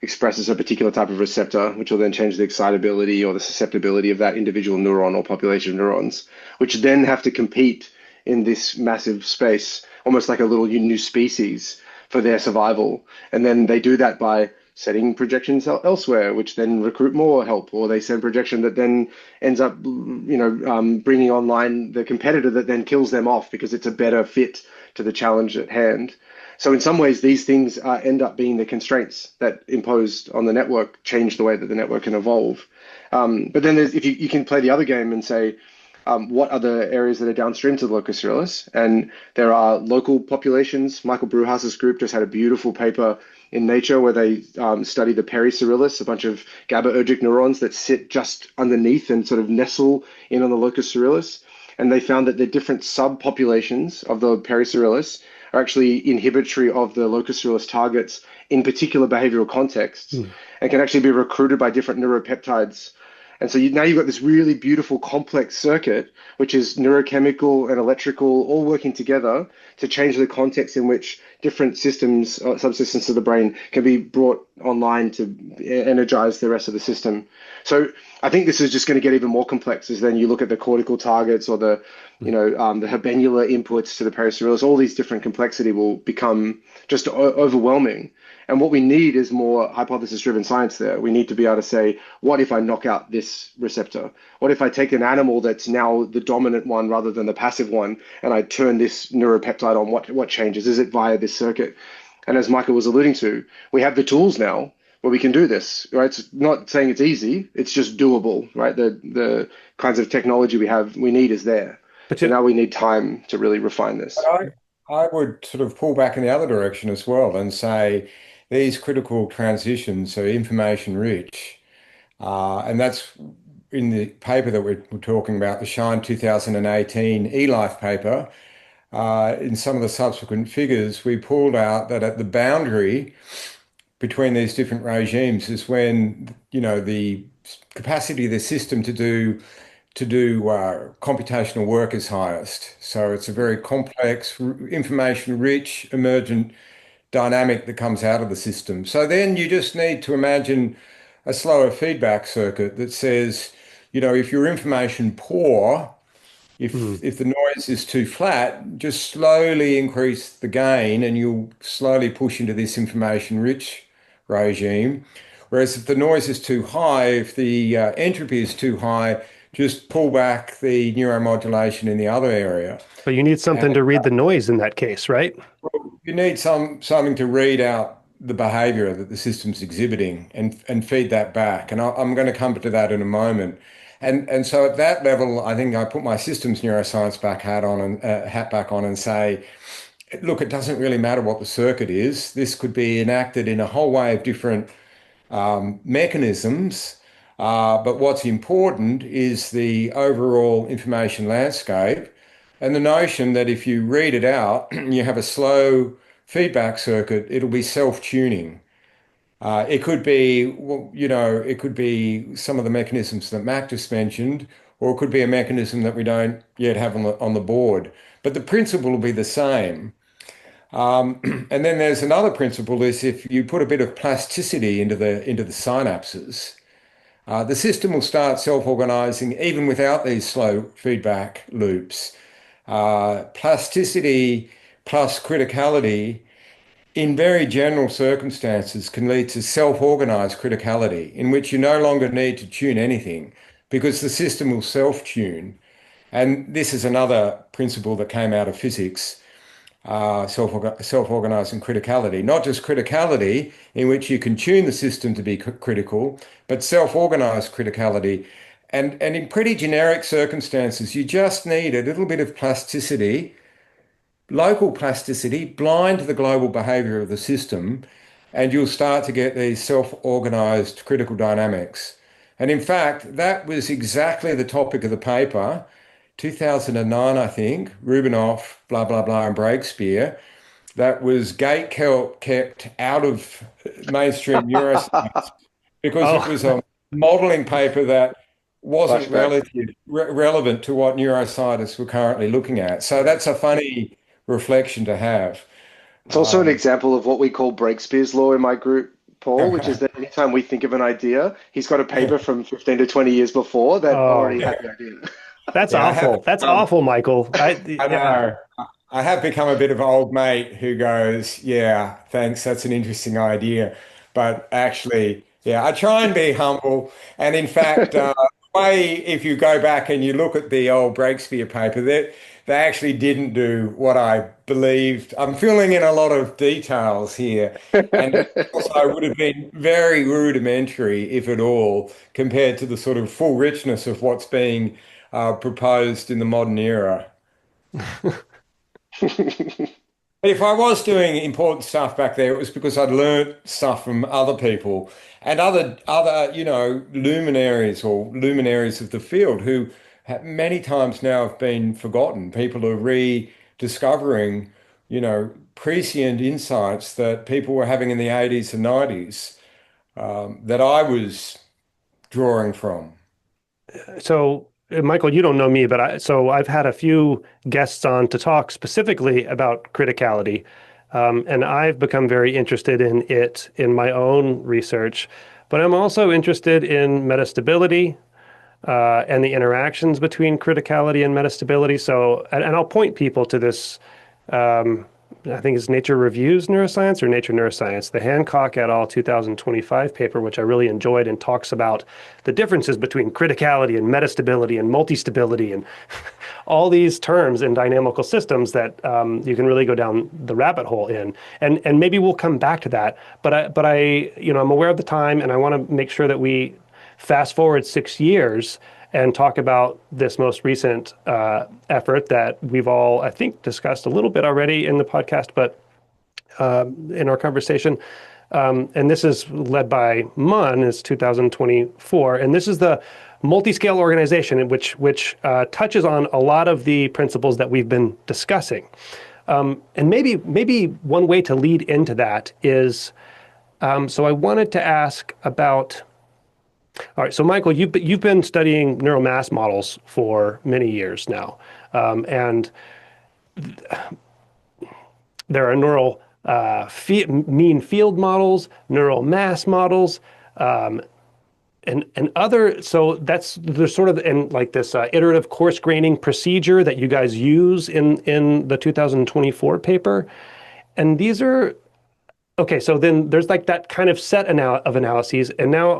expresses a particular type of receptor, which will then change the excitability or the susceptibility of that individual neuron or population of neurons, which then have to compete in this massive space, almost like a little new species, for their survival. And then they do that by setting projections elsewhere, which then recruit more help, or they send projection that then ends up, bringing online the competitor that then kills them off because it's a better fit to the challenge at hand. So in some ways, these things end up being the constraints that imposed on the network change the way that the network can evolve. But then if you can play the other game and say, what are the areas that are downstream to the locus coeruleus. And there are local populations. Michael Brewhaus's group just had a beautiful paper in Nature where they study the periceruleus, a bunch of GABAergic neurons that sit just underneath and sort of nestle in on the locus coeruleus. And they found that the different subpopulations of the periceruleus are actually inhibitory of the locus coeruleus targets in particular behavioral contexts and can actually be recruited by different neuropeptides. And so now you've got this really beautiful complex circuit, which is neurochemical and electrical all working together to change the context in which different systems, subsystems of the brain can be brought online to energize the rest of the system. So I think this is just going to get even more complex as then you look at the cortical targets or the habenular inputs to the periceruleus. All these different complexity will become just overwhelming. And what we need is more hypothesis-driven science there. We need to be able to say, what if I knock out this receptor? What if I take an animal that's now the dominant one rather than the passive one, and I turn this neuropeptide on? What changes? Is it via this circuit? And as Michael was alluding to, we have the tools now where we can do this, right? It's not saying it's easy, it's just doable, right? The kinds of technology we need is there. But now we need time to really refine this. I would sort of pull back in the other direction as well and say these critical transitions are information rich. And that's in the paper that we're talking about, the Shine 2018 eLife paper. In some of the subsequent figures, we pulled out that at the boundary between these different regimes is when, the capacity of the system to do computational work is highest. So it's a very complex, information-rich, emergent dynamic that comes out of the system. So then you just need to imagine a slower feedback circuit that says, if you're information poor, if the noise is too flat, just slowly increase the gain and you'll slowly push into this information-rich regime. Whereas if the noise is too high, if the entropy is too high, just pull back the neuromodulation in the other area. But you need something to read the noise in that case, right? You need something to read out the behavior that the system's exhibiting and feed that back. And I'm going to come to that in a moment. And so at that level, I think I put my systems neuroscience hat back on and say, look, it doesn't really matter what the circuit is. This could be enacted in a whole way of different mechanisms. But what's important is the overall information landscape and the notion that if you read it out, you have a slow feedback circuit, it'll be self-tuning. It could be, it could be some of the mechanisms that Mac just mentioned, or it could be a mechanism that we don't yet have on the board. But the principle will be the same. And then there's another principle is if you put a bit of plasticity into the synapses, the system will start self-organizing even without these slow feedback loops. Plasticity plus criticality in very general circumstances can lead to self-organized criticality in which you no longer need to tune anything because the system will self-tune. And this is another principle that came out of physics, self-organizing criticality. Not just criticality in which you can tune the system to be critical, but self-organized criticality. And in pretty generic circumstances, you just need a little bit of plasticity, local plasticity, blind to the global behavior of the system, and you'll start to get these self-organized critical dynamics. And in fact, that was exactly the topic of the paper, 2009, I think, Rubinoff, blah, blah, blah, and Breakspear, that was gate kept out of mainstream neuroscience because it was a modeling paper that wasn't relevant to what neuroscientists were currently looking at. So that's a funny reflection to have. It's also an example of what we call Breakspear's law in my group, Paul, which is that anytime we think of an idea, he's got a paper from 15 to 20 years before that already had the idea. That's awful. That's awful, Michael. I know. I have become a bit of an old mate who goes, yeah, thanks, that's an interesting idea. But actually, I try and be humble. And in fact, if you go back and you look at the old Breakspear paper, they actually didn't do what I believed. I'm filling in a lot of details here. And also would have been very rudimentary, if at all, compared to the sort of full richness of what's being proposed in the modern era. But if I was doing important stuff back there, it was because I'd learnt stuff from other people and luminaries or luminaries of the field who many times now have been forgotten. People are rediscovering, prescient insights that people were having in the 80s and 90s, that I was drawing from. So, Michael, you don't know me, but I've had a few guests on to talk specifically about criticality, and I've become very interested in it in my own research. But I'm also interested in metastability, and the interactions between criticality and metastability. So, and I'll point people to this. I think it's Nature Reviews Neuroscience or Nature Neuroscience, the Hancock et al. 2025 paper, which I really enjoyed and talks about the differences between criticality and metastability and multistability and all these terms in dynamical systems that you can really go down the rabbit hole in. And maybe we'll come back to that. I'm aware of the time, and I want to make sure that we fast forward 6 years and talk about this most recent effort that we've all, I think, discussed a little bit already in the podcast, but in our conversation. And this is led by MUN, it's 2024, and this is the Multiscale organization, which touches on a lot of the principles that we've been discussing. And maybe one way to lead into that is, so I wanted to ask about. All right, so Michael, you've been studying neural mass models for many years now, and there are neural mean field models, neural mass models, and other. So there's sort of in like this iterative coarse graining procedure that you guys use in the 2024 paper, and these are. Okay, so then there's like that kind of set of analyses, and now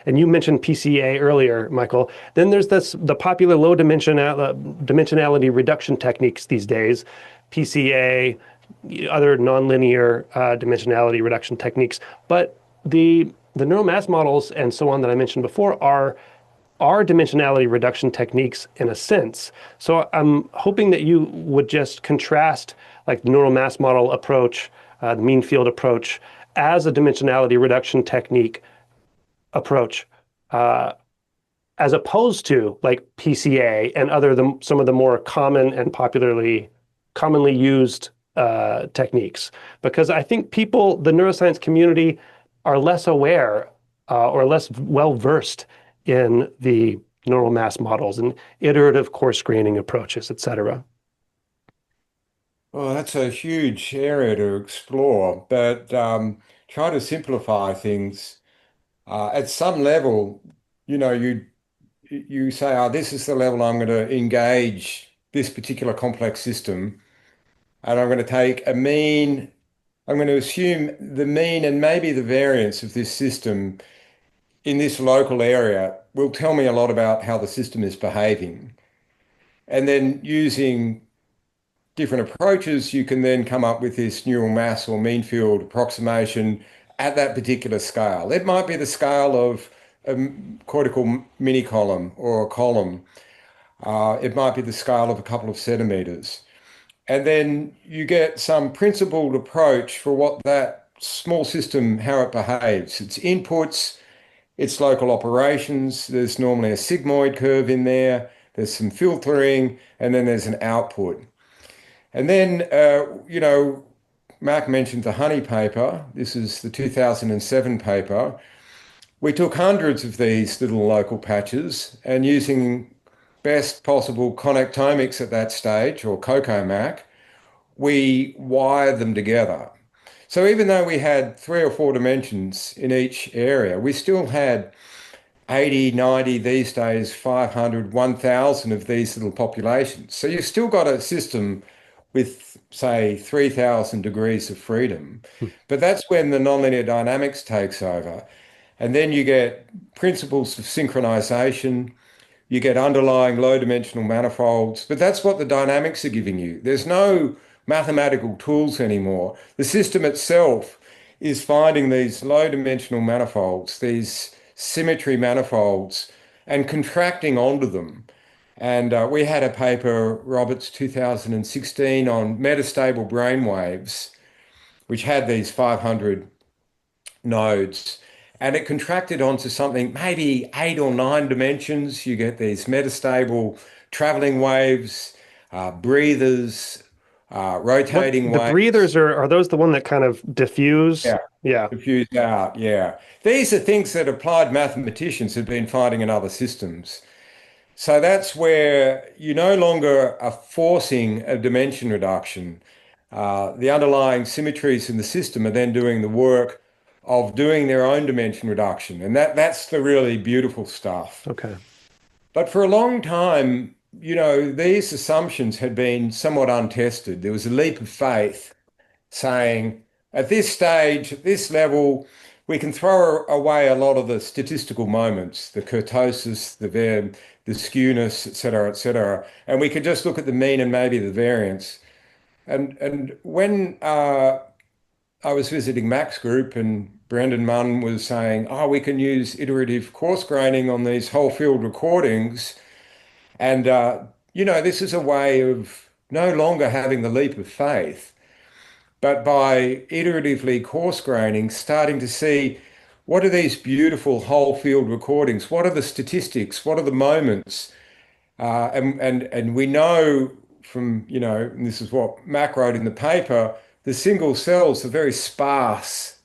and you mentioned PCA earlier, Michael. Then there's the popular low dimensionality reduction techniques these days, PCA, other nonlinear dimensionality reduction techniques. But the neural mass models and so on that I mentioned before are dimensionality reduction techniques in a sense. So I'm hoping that you would just contrast like the neural mass model approach, the mean field approach, as a dimensionality reduction technique approach, as opposed to like PCA and some of the more common and commonly used techniques. Because I think the neuroscience community, are less aware or less well versed in the neural mass models and iterative coarse graining approaches, et cetera. Well, that's a huge area to explore, but try to simplify things. At some level, you say, "Oh, this is the level I'm going to engage this particular complex system, and I'm going to take a mean. I'm going to assume the mean and maybe the variance of this system in this local area will tell me a lot about how the system is behaving." And then using different approaches, you can then come up with this neural mass or mean field approximation at that particular scale. It might be the scale of a cortical mini column or a column. It might be the scale of a couple of centimeters. And then you get some principled approach for what that small system, how it behaves, its inputs, its local operations. There's normally a sigmoid curve in there. There's some filtering, and then there's an output. And then, Mark mentioned the honey paper. This is the 2007 paper. We took hundreds of these little local patches and using best possible connectomics at that stage, or COCO-MAC, we wired them together. So even though we had 3 or 4 dimensions in each area, we still had 80, 90, these days 500, 1,000 of these little populations. So you've still got a system with, say, 3,000 degrees of freedom. But that's when the nonlinear dynamics takes over. And then you get principles of synchronization, you get underlying low dimensional manifolds, but that's what the dynamics are giving you. There's no mathematical tools anymore. The system itself is finding these low dimensional manifolds, these symmetry manifolds, and contracting onto them. And we had a paper, Roberts 2016, on metastable brainwaves, which had these 500 nodes. And it contracted onto something, maybe 8 or 9 dimensions. You get these metastable traveling waves, breathers, What rotating the waves. breathers are those the one that kind of diffuse? Yeah, Yeah. diffused out. Yeah. These are things that applied mathematicians have been finding in other systems. So that's where you no longer are forcing a dimension reduction. The underlying symmetries in the system are then doing the work of doing their own dimension reduction. And that's the really beautiful stuff. Okay. But for a long time, these assumptions had been somewhat untested. There was a leap of faith saying, at this stage, at this level, we can throw away a lot of the statistical moments, the kurtosis, the skewness, et cetera, and we could just look at the mean and maybe the variance. And when I was visiting Mac's group and Brendan Munn was saying, oh, we can use iterative coarse graining on these whole field recordings. And, this is a way of no longer having the leap of faith, but by iteratively coarse graining, starting to see what are these beautiful whole field recordings? What are the statistics? What are the moments? And we know from, and this is what Mac wrote in the paper, the single cells are very sparse.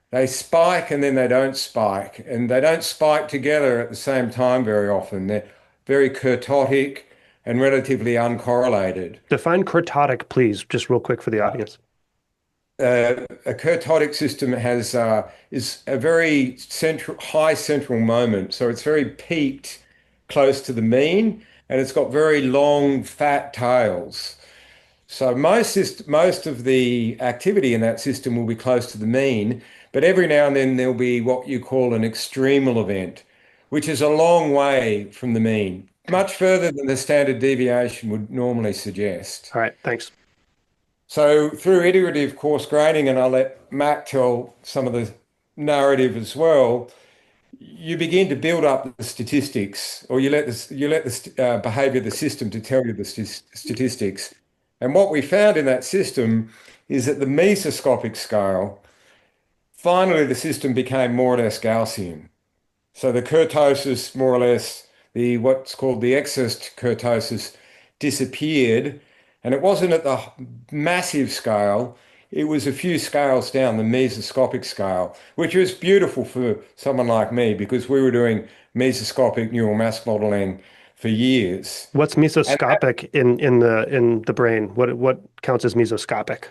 They spike and then they don't spike, and they don't spike together at the same time very often. They're very kurtotic and relatively uncorrelated. Define kurtotic, please, just real quick for the audience. A kurtotic system is a very high central moment, so it's very peaked close to the mean, and it's got very long, fat tails. So most of the activity in that system will be close to the mean, but every now and then there'll be what you call an extremal event, which is a long way from the mean, much further than the standard deviation would normally suggest. All right, thanks. So through iterative coarse graining, and I'll let Mac tell some of the narrative as well, you begin to build up the statistics, or you let the behavior of the system to tell you the statistics. And what we found in that system is at the mesoscopic scale, finally the system became more or less Gaussian. So the kurtosis, more or less, what's called the excess kurtosis disappeared. And it wasn't at the massive scale, it was a few scales down, the mesoscopic scale, which was beautiful for someone like me because we were doing mesoscopic neural mass modeling for years. What's mesoscopic in the brain? What counts as mesoscopic?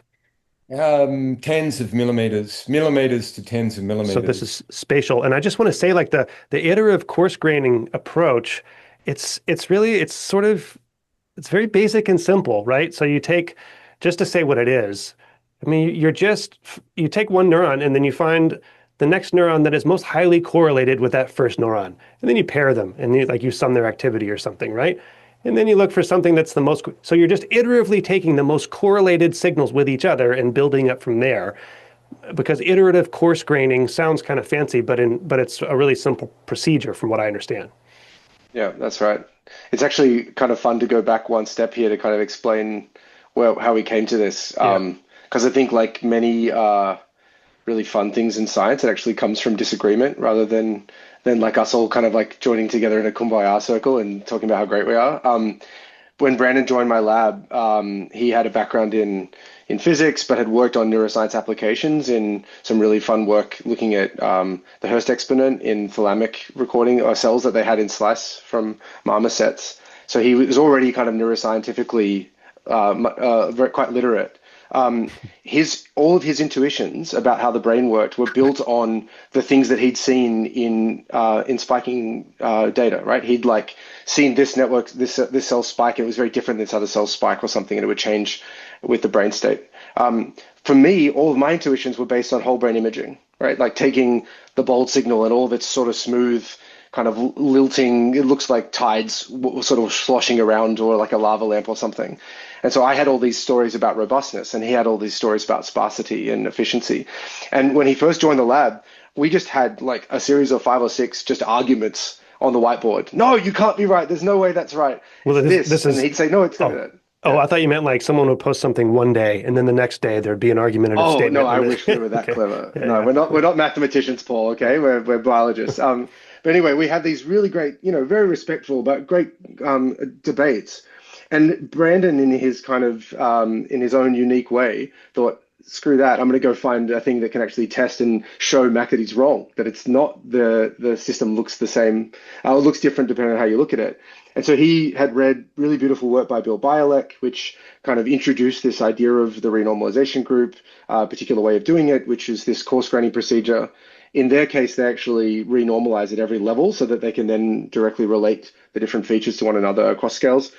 Tens of millimeters to tens of millimeters. So this is spatial. And I just want to say, like the iterative coarse graining approach, it's very basic and simple, right? So you take, just to say what it is, I mean, you take one neuron and then you find the next neuron that is most highly correlated with that first neuron. And then you pair them and you sum their activity or something, right? And then you look for something that's the most, so you're just iteratively taking the most correlated signals with each other and building up from there. Because iterative coarse graining sounds kind of fancy, but it's a really simple procedure from what I understand. Yeah, that's right. It's actually kind of fun to go back one step here to kind of explain how we came to this. Because I think like many really fun things in science, it actually comes from disagreement rather than like us all kind of like joining together in a kumbaya circle and talking about how great we are. When Brandon joined my lab, he had a background in physics, but had worked on neuroscience applications in some really fun work looking at the Hurst exponent in thalamic recording or cells that they had in slice from marmosets. So he was already kind of neuroscientifically quite literate. All of his intuitions about how the brain worked were built on the things that he'd seen in spiking data, right? He'd like seen this network, this cell spike, and it was very different than this other cell spike or something, and it would change with the brain state. For me, all of my intuitions were based on whole brain imaging, right? Like taking the bold signal and all of its sort of smooth kind of lilting, it looks like tides sort of sloshing around or like a lava lamp or something. And so I had all these stories about robustness and he had all these stories about sparsity and efficiency. And when he first joined the lab, we just had like a series of 5 or 6 just arguments on the whiteboard. No, you can't be right. There's no way that's right. Well, It's this this. And is, he'd say, no, it's not oh, that. oh, Yeah. I thought you meant like someone would post something one day and then the next day there'd be an argumentative Oh no, statement I on wish we it. were that Okay. clever. Yeah, No, yeah. we're not mathematicians, Paul, okay? We're biologists. But anyway, we had these really great, very respectful but great debates. And Brandon, in his kind of in his own unique way, thought, screw that. I'm going to go find a thing that can actually test and show Mac that he's wrong, that it's not the system looks the same. It looks different depending on how you look at it. And so he had read really beautiful work by Bill Bialek, which kind of introduced this idea of the renormalization group, a particular way of doing it, which is this coarse graining procedure. In their case, they actually renormalize at every level so that they can then directly relate the different features to one another across scales.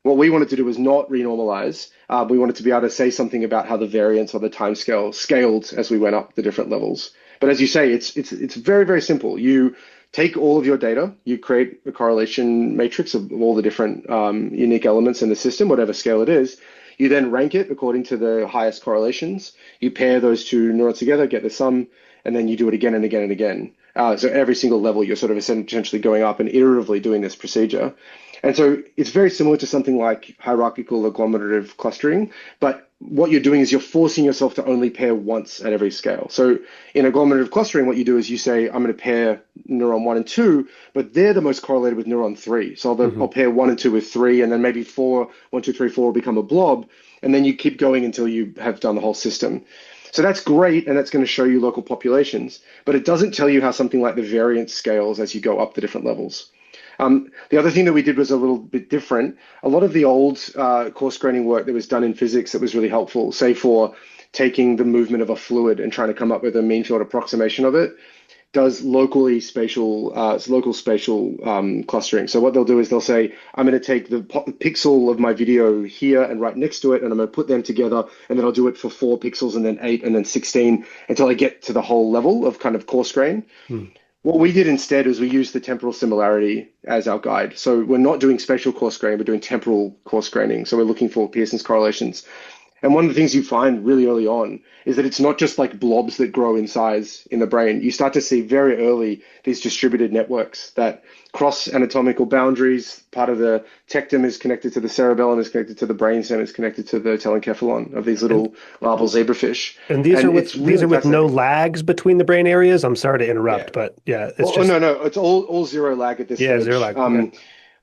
What we wanted to do was not renormalize. We wanted to be able to say something about how the variance or the time scale scaled as we went up the different levels. But as you say, it's very, very simple. You take all of your data, you create a correlation matrix of all the different unique elements in the system, whatever scale it is. You then rank it according to the highest correlations. You pair those two neurons together, get the sum, and then you do it again and again and again. So every single level, you're sort of essentially going up and iteratively doing this procedure. And so it's very similar to something like hierarchical agglomerative clustering, but what you're doing is you're forcing yourself to only pair once at every scale. So in agglomerative clustering, what you do is you say, I'm going to pair neuron 1 and 2, but they're the most correlated with neuron 3. So I'll pair 1 and 2 with 3, and then maybe 4, 1, 2, 3, 4 will become a blob, and then you keep going until you have done the whole system. So that's great, and that's going to show you local populations, but it doesn't tell you how something like the variance scales as you go up the different levels. The other thing that we did was a little bit different. A lot of the old coarse graining work that was done in physics that was really helpful, say for taking the movement of a fluid and trying to come up with a mean field approximation of it, does local spatial clustering. So what they'll do is they'll say, I'm going to take the pixel of my video here and right next to it, and I'm going to put them together, and then I'll do it for 4 pixels and then 8 and then 16 until I get to the whole level of kind of coarse grain. What we did instead is we used the temporal similarity as our guide. So we're not doing spatial coarse graining, we're doing temporal coarse graining. So we're looking for Pearson's correlations. And one of the things you find really early on is that it's not just like blobs that grow in size in the brain. You start to see very early these distributed networks that cross anatomical boundaries. Part of the tectum is connected to the cerebellum, is connected to the brainstem, is connected to the telencephalon of these little larval zebrafish. And these are with no lags between the brain areas. I'm sorry to interrupt, but yeah, it's just no, it's all zero lag at this stage. Zero lag. Okay.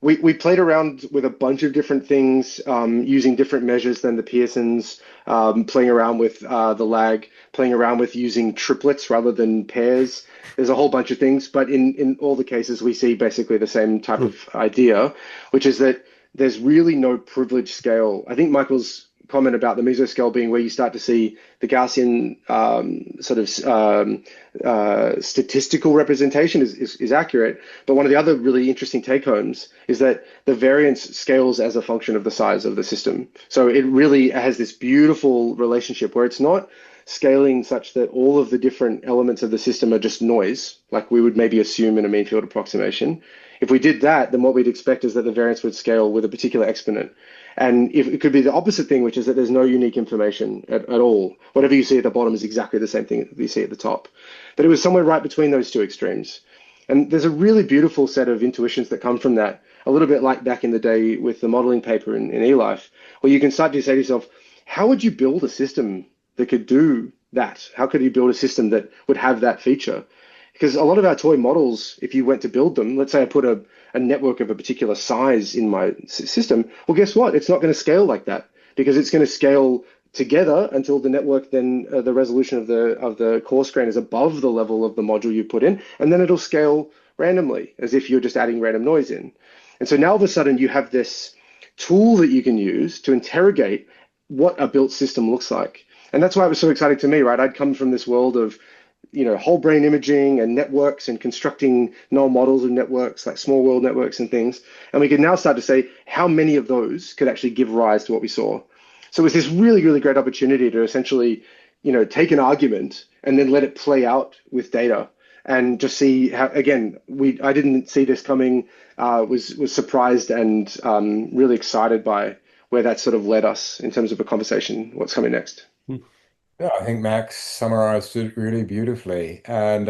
We played around with a bunch of different things, using different measures than the Pearsons, playing around with the lag, playing around with using triplets rather than pairs. There's a whole bunch of things, but in all the cases, we see basically the same type of idea, which is that there's really no privileged scale. I think Michael's comment about the mesoscale being where you start to see the Gaussian statistical representation is accurate. But one of the other really interesting take homes is that the variance scales as a function of the size of the system. So it really has this beautiful relationship where it's not scaling such that all of the different elements of the system are just noise, like we would maybe assume in a mean field approximation. If we did that, then what we'd expect is that the variance would scale with a particular exponent. And if it could be the opposite thing, which is that there's no unique information at all. Whatever you see at the bottom is exactly the same thing that you see at the top. But it was somewhere right between those two extremes. And there's a really beautiful set of intuitions that come from that, a little bit like back in the day with the modeling paper in eLife, where you can start to say to yourself, how would you build a system that could do that? How could you build a system that would have that feature? Because a lot of our toy models, if you went to build them, let's say I put a network of a particular size in my system, well, guess what? It's not going to scale like that because it's going to scale together until the network then the resolution of the coarse grain is above the level of the module you put in, and then it'll scale randomly as if you're just adding random noise in. And so now all of a sudden you have this tool that you can use to interrogate what a built system looks like. And that's why it was so exciting to me, right? I'd come from this world of whole brain imaging and networks and constructing null models of networks like small world networks and things. And we could now start to say how many of those could actually give rise to what we saw. So it was this really, really great opportunity to essentially, take an argument and then let it play out with data and just see how, again, I didn't see this coming, was surprised and really excited by where that sort of led us in terms of a conversation, what's coming next. Yeah, I think Max summarized it really beautifully. And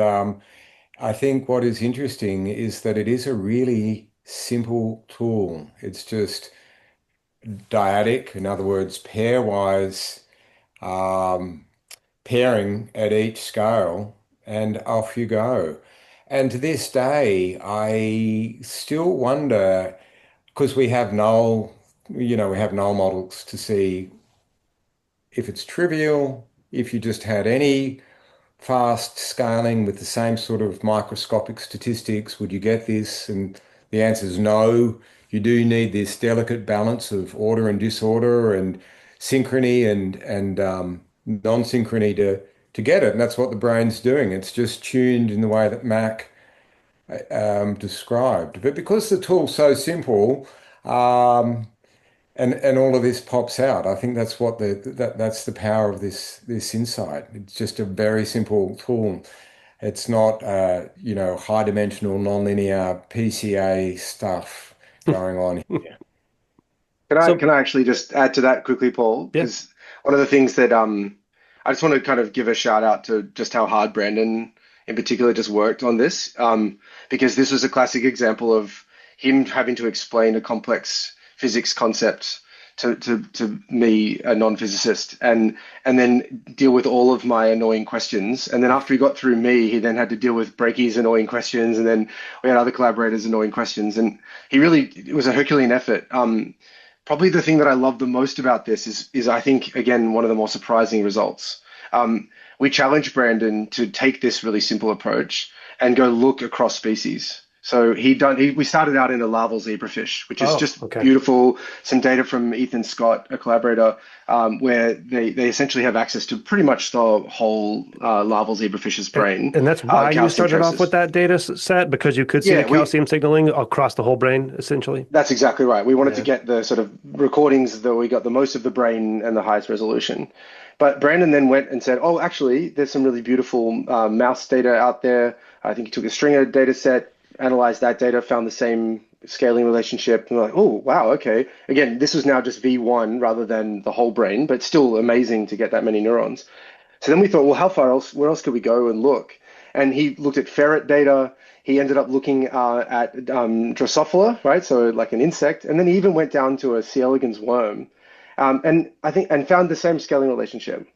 I think what is interesting is that it is a really simple tool. It's just dyadic, in other words, pairwise um, pairing at each scale, and off you go. And to this day, I still wonder, because we have null models to see if it's trivial, if you just had any fast scaling with the same sort of microscopic statistics, would you get this? And the answer is no. You do need this delicate balance of order and disorder and synchrony and non-synchrony to get it. And that's what the brain's doing. It's just tuned in the way that Mac described. But because the tool's so simple, um, and all of this pops out. I think that's what that's the power of this insight. It's just a very simple tool. It's not high dimensional nonlinear PCA stuff going on here. Can So, I actually just add to that quickly, Paul? yeah. Because one of the things that I just want to kind of give a shout out to just how hard Brandon in particular just worked on this, because this was a classic example of him having to explain a complex physics concept to me, a non-physicist, and then deal with all of my annoying questions. And then after he got through me, he then had to deal with Breaky's annoying questions, and then we had other collaborators' annoying questions. And it was a Herculean effort. Probably the thing that I love the most about this is I think, again, one of the more surprising results. We challenged Brandon to take this really simple approach and go look across species. So we started out in a larval zebrafish, which is just okay. beautiful. Some data from Ethan Scott, a collaborator, where they essentially have access to pretty much the whole larval zebrafish's brain. And that's why you started off traces. with that data set, because you could see the calcium signaling across the whole brain, essentially. That's exactly right. We wanted to get the sort of recordings that we got the most of the brain and the highest resolution. But Brandon then went and said, oh, actually, there's some really beautiful mouse data out there. I think he took a stringer data set, analyzed that data, found the same scaling relationship, and we're like, oh, wow, okay. Again, this was now just V1 rather than the whole brain, but still amazing to get that many neurons. So then we thought, well, where else could we go and look? And he looked at ferret data. He ended up looking at Drosophila, right? So like an insect. And then he even went down to a C. elegans worm, and found the same scaling relationship.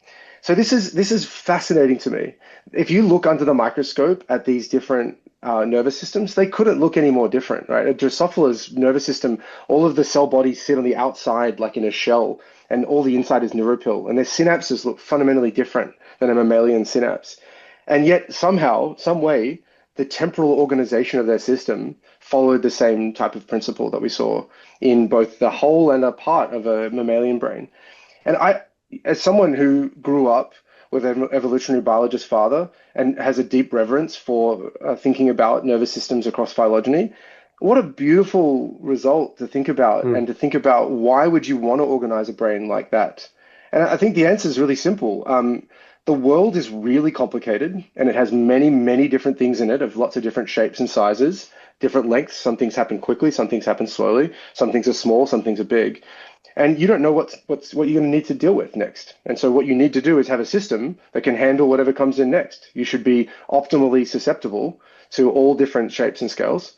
So this is fascinating to me. If you look under the microscope at these different nervous systems, they couldn't look any more different, right? A Drosophila's nervous system, all of the cell bodies sit on the outside like in a shell, and all the inside is neuropil, and their synapses look fundamentally different than a mammalian synapse. And yet somehow, some way, the temporal organization of their system followed the same type of principle that we saw in both the whole and a part of a mammalian brain. And as someone who grew up with an evolutionary biologist father and has a deep reverence for thinking about nervous systems across phylogeny, what a beautiful result to think about, and to think about why would you want to organize a brain like that? And I think the answer is really simple. The world is really complicated, and it has many, many different things in it of lots of different shapes and sizes, different lengths. Some things happen quickly, some things happen slowly, some things are small, some things are big. And you don't know what you're going to need to deal with next. And so what you need to do is have a system that can handle whatever comes in next. You should be optimally susceptible to all different shapes and scales,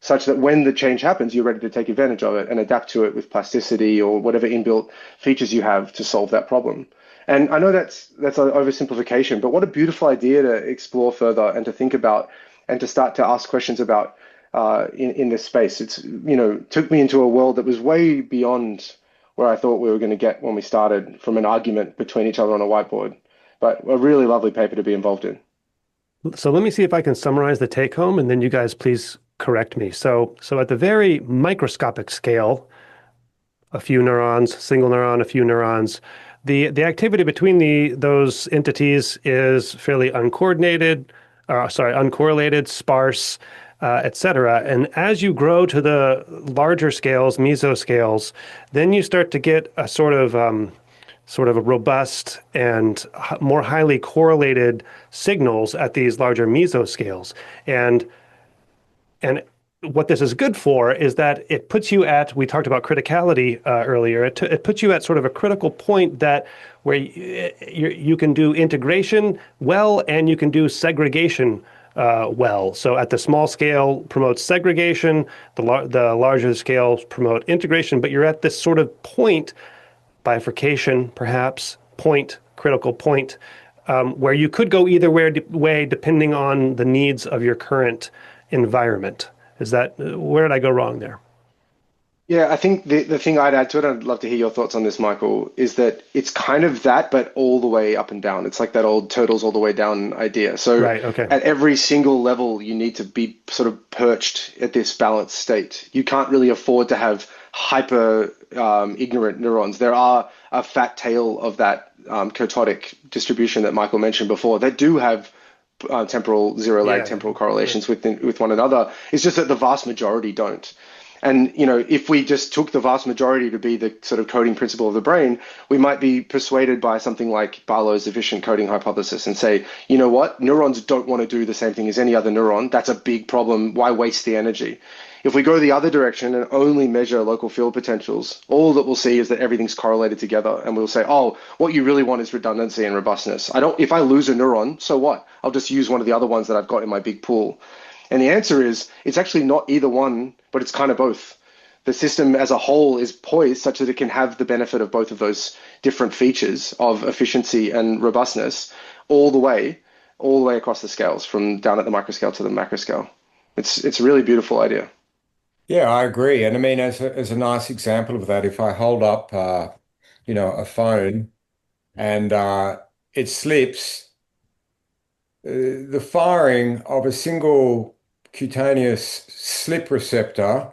such that when the change happens, you're ready to take advantage of it and adapt to it with plasticity or whatever inbuilt features you have to solve that problem. And I know that's an oversimplification, but what a beautiful idea to explore further and to think about and to start to ask questions about in this space. It's, took me into a world that was way beyond where I thought we were going to get when we started from an argument between each other on a whiteboard. But a really lovely paper to be involved in. So let me see if I can summarize the take home, and then you guys please correct me. So at the very microscopic scale, a few neurons, single neuron, a few neurons, the activity between those entities is fairly uncorrelated, sparse, etc. And as you grow to the larger scales, mesoscales, then you start to get a sort of a robust and more highly correlated signals at these larger mesoscales. And what this is good for is that it puts you at, we talked about criticality earlier, it puts you at sort of a critical point where you can do integration well, and you can do segregation well. So at the small scale promotes segregation, the larger scale promote integration, but you're at this sort of point, bifurcation perhaps, critical point, where you could go either way depending on the needs of your current environment. Where did I go wrong there? Yeah, I think the thing I'd add to it, I'd love to hear your thoughts on this, Michael, is that it's kind of that, but all the way up and down. It's like that old turtles all the way down idea. So Right, okay. at every single level, you need to be sort of perched at this balanced state. You can't really afford to have hyper ignorant neurons. There are a fat tail of that kurtotic distribution that Michael mentioned before that do have temporal zero lag Yeah. temporal correlations with one another. It's just that the vast majority don't. And, if we just took the vast majority to be the sort of coding principle of the brain, we might be persuaded by something like Barlow's efficient coding hypothesis and say, you know what, neurons don't want to do the same thing as any other neuron. That's a big problem. Why waste the energy? If we go the other direction and only measure local field potentials, all that we'll see is that everything's correlated together. And we'll say, oh, what you really want is redundancy and robustness. If I lose a neuron, so what? I'll just use one of the other ones that I've got in my big pool. And the answer is, it's actually not either one, but it's kind of both. The system as a whole is poised such that it can have the benefit of both of those different features of efficiency and robustness all the way across the scales, from down at the microscale to the macroscale. It's a really beautiful idea. Yeah, I agree. And I mean, as a nice example of that, if I hold up, a phone and it slips, the firing of a single cutaneous slip receptor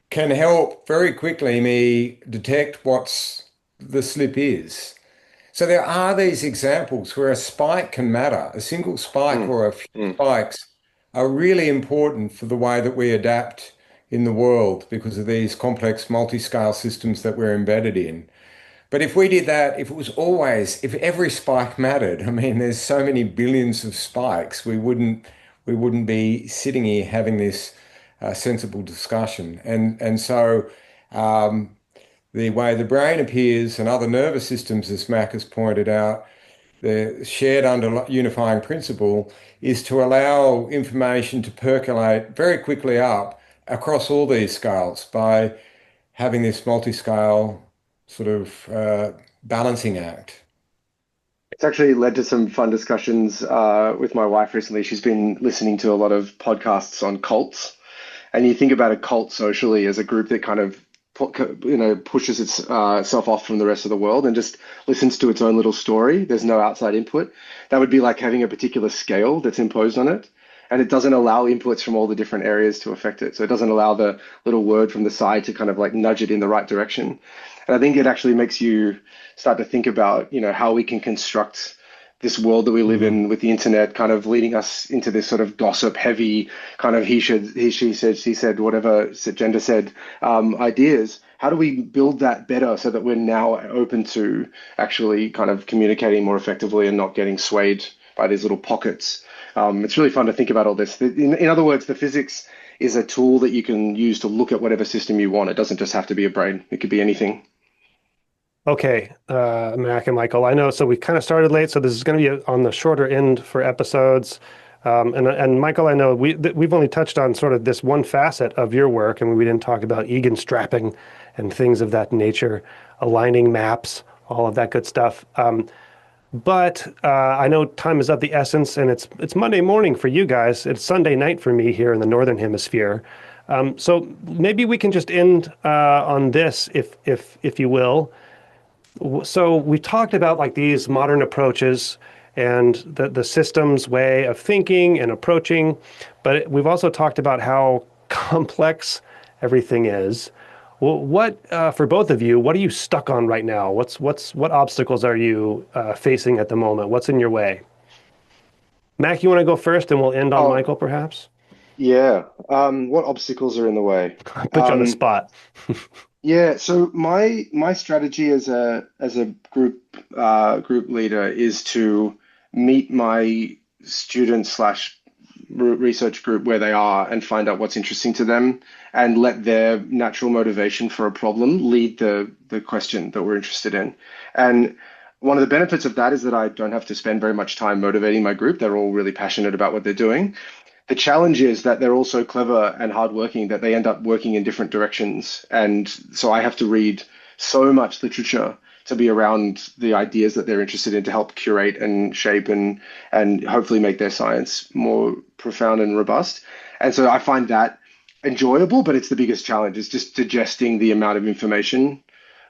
can help very quickly me detect what's the slip is. So there are these examples where a spike can matter. A single spike Mm, or a few mm. spikes are really important for the way that we adapt in the world because of these complex multi-scale systems that we're embedded in. But if we did that, if every spike mattered, I mean, there's so many billions of spikes, we wouldn't be sitting here having this sensible discussion. And so the way the brain appears and other nervous systems, as Mac has pointed out, the shared unifying principle is to allow information to percolate very quickly up across all these scales by having this multi-scale sort of balancing act. It's actually led to some fun discussions with my wife recently. She's been listening to a lot of podcasts on cults, and you think about a cult socially as a group that kind of pushes itself off from the rest of the world and just listens to its own little story. There's no outside input. That would be like having a particular scale that's imposed on it, and it doesn't allow inputs from all the different areas to affect it. So it doesn't allow the little word from the side to kind of like nudge it in the right direction. And I think it actually makes you start to think about, how we can construct this world that we live Mhm. in with the internet kind of leading us into this sort of gossip heavy kind of she said, she said, whatever gender said, ideas. How do we build that better so that we're now open to actually kind of communicating more effectively and not getting swayed by these little pockets? It's really fun to think about all this. In other words, the physics is a tool that you can use to look at whatever system you want. It doesn't just have to be a brain. It could be anything. Okay, Mac and Michael, I know, so we kind of started late, so this is going to be on the shorter end for episodes. And Michael, I know we've only touched on sort of this one facet of your work, and we didn't talk about Egan strapping and things of that nature, aligning maps, all of that good stuff. But I know time is of the essence, and it's Monday morning for you guys. It's Sunday night for me here in the Northern Hemisphere. So maybe we can just end on this, if you will. So we talked about like these modern approaches and the systems way of thinking and approaching, but we've also talked about how complex everything is. What for both of you, what are you stuck on right now? What obstacles are you facing at the moment? What's in your way? Mac, you want to go first, and we'll end on Oh, Michael, perhaps? yeah. What obstacles are in the way? I put you on the Um, spot. yeah. So my strategy as a group leader is to meet my student slash research group where they are and find out what's interesting to them and let their natural motivation for a problem lead the question that we're interested in. And one of the benefits of that is that I don't have to spend very much time motivating my group. They're all really passionate about what they're doing. The challenge is that they're all so clever and hardworking that they end up working in different directions. And so I have to read so much literature to be around the ideas that they're interested in to help curate and shape and hopefully make their science more profound and robust. And so I find that enjoyable, but it's the biggest challenge is just digesting the amount of information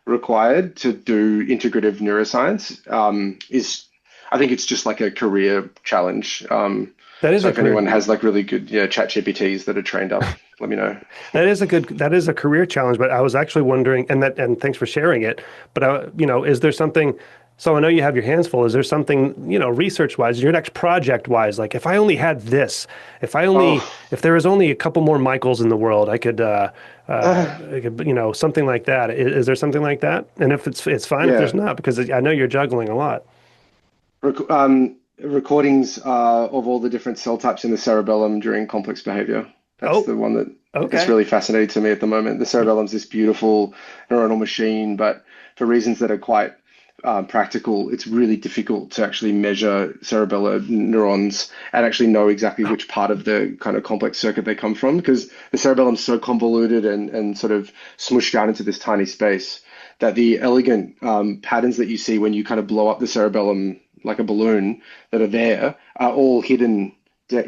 required to do integrative neuroscience. I think it's just like a career challenge. That is So a if career. anyone has like really good chat GPTs that are trained up, let me know. That is a career challenge. But I was actually wondering, and thanks for sharing it. But is there something? So I know you have your hands full. Is there something, research wise, your next project wise, like if I only had this, Oh, if there was only a couple more Michaels in the world, uh, something like that. Is there something like that? And if it's fine if there's yeah. not, because I know you're juggling a lot. Recordings of all the different cell types in the cerebellum during complex behavior. That's Oh, the one that's okay. really fascinating to me at the moment. The cerebellum's this beautiful neuronal machine, but for reasons that are quite practical, it's really difficult to actually measure cerebellar neurons and actually know exactly which part of the kind of complex circuit they come from because the cerebellum's so convoluted and sort of smushed down into this tiny space that the elegant patterns that you see when you kind of blow up the cerebellum like a balloon that are there are all hidden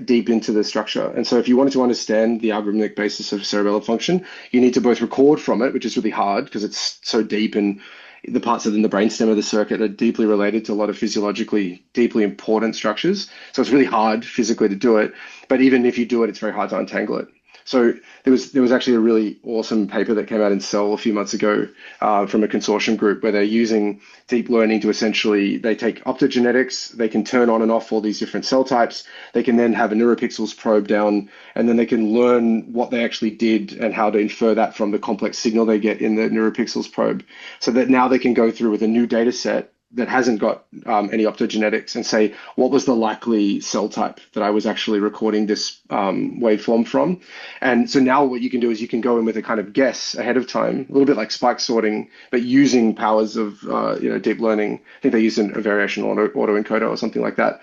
deep into the structure. And so if you wanted to understand the algorithmic basis of cerebellar function, you need to both record from it, which is really hard because it's so deep and the parts within the brainstem of the circuit are deeply related to a lot of physiologically deeply important structures. So it's really hard physically to do it. But even if you do it, it's very hard to untangle it. So there was actually a really awesome paper that came out in Cell a few months ago from a consortium group where they're using deep learning to essentially they take optogenetics, they can turn on and off all these different cell types, they can then have a neuropixels probe down, and then they can learn what they actually did and how to infer that from the complex signal they get in the neuropixels probe, so that now they can go through with a new data set that hasn't got any optogenetics and say, what was the likely cell type that I was actually recording this waveform from? And so now what you can do is you can go in with a kind of guess ahead of time, a little bit like spike sorting, but using powers of deep learning. I think they use a variational autoencoder or something like that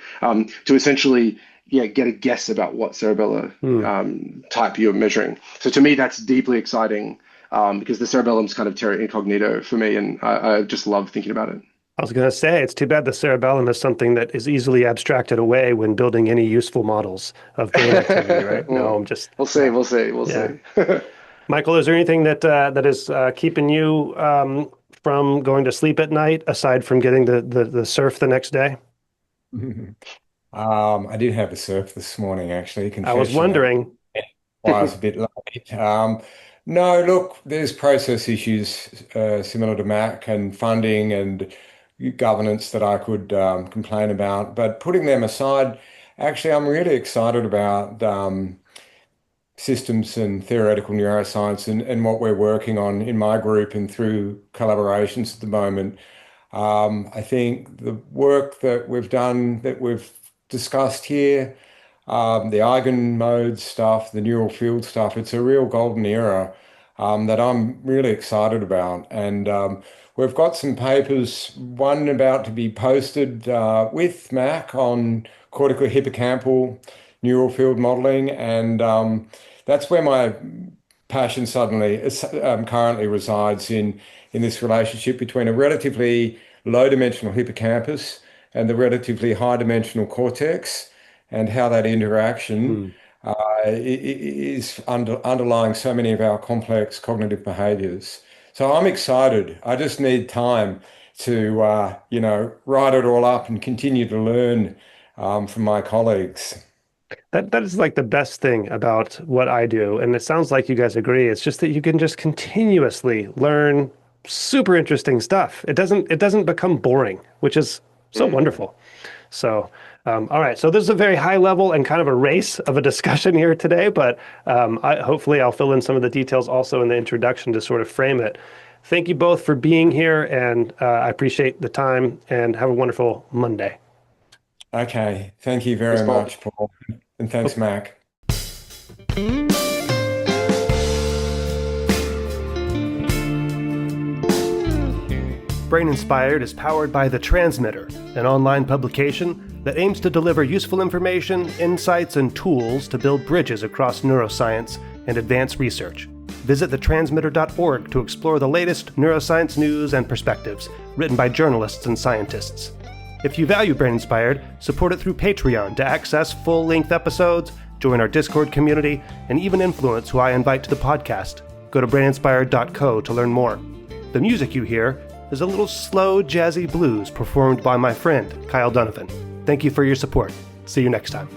to essentially get a guess about what cerebellar Hmm. type you're measuring. So to me, that's deeply exciting because the cerebellum's kind of terra incognito for me, and I just love thinking about it. I was going to say, it's too bad the cerebellum is something that is easily abstracted away when building any useful models of brain activity, right? No, Well, I'm just, we'll see, yeah, we'll see, we'll yeah. see. Michael, is there anything that is keeping you from going to sleep at night aside from getting the surf the next day? I did have a surf this morning, actually, I was confession. wondering. Why I was a bit late. No, look, there's process issues similar to Mac and funding and governance that I could complain about. But putting them aside, actually, I'm really excited about systems and theoretical neuroscience and what we're working on in my group and through collaborations at the moment. I think the work that we've done, that we've discussed here, the eigen-mode stuff, the neural field stuff, it's a real golden era that I'm really excited about. And we've got some papers, one about to be posted with Mac on cortical hippocampal neural field modeling. And that's where my passion suddenly currently resides in this relationship between a relatively low dimensional hippocampus and the relatively high dimensional cortex and how that interaction Hmm. is underlying so many of our complex cognitive behaviors. So I'm excited. I just need time to, write it all up and continue to learn from my colleagues. That is like the best thing about what I do, and it sounds like you guys agree. It's just that you can just continuously learn super interesting stuff. It doesn't become boring, which is so Mm. wonderful. So, all right. So this is a very high level and kind of a race of a discussion here today, but hopefully I'll fill in some of the details also in the introduction to sort of frame it. Thank you both for being here, and I appreciate the time, and have a wonderful Monday. Okay. Thank you Thanks, very Paul. much, Paul. And thanks, Mac. Brain Inspired is powered by The Transmitter, an online publication that aims to deliver useful information, insights, and tools to build bridges across neuroscience and advance research. Visit thetransmitter.org to explore the latest neuroscience news and perspectives written by journalists and scientists. If you value Brain Inspired, support it through Patreon to access full-length episodes, join our Discord community, and even influence who I invite to the podcast. Go to braininspired.co to learn more. The music you hear is a little slow, jazzy blues performed by my friend, Kyle Donovan. Thank you for your support. See you next time.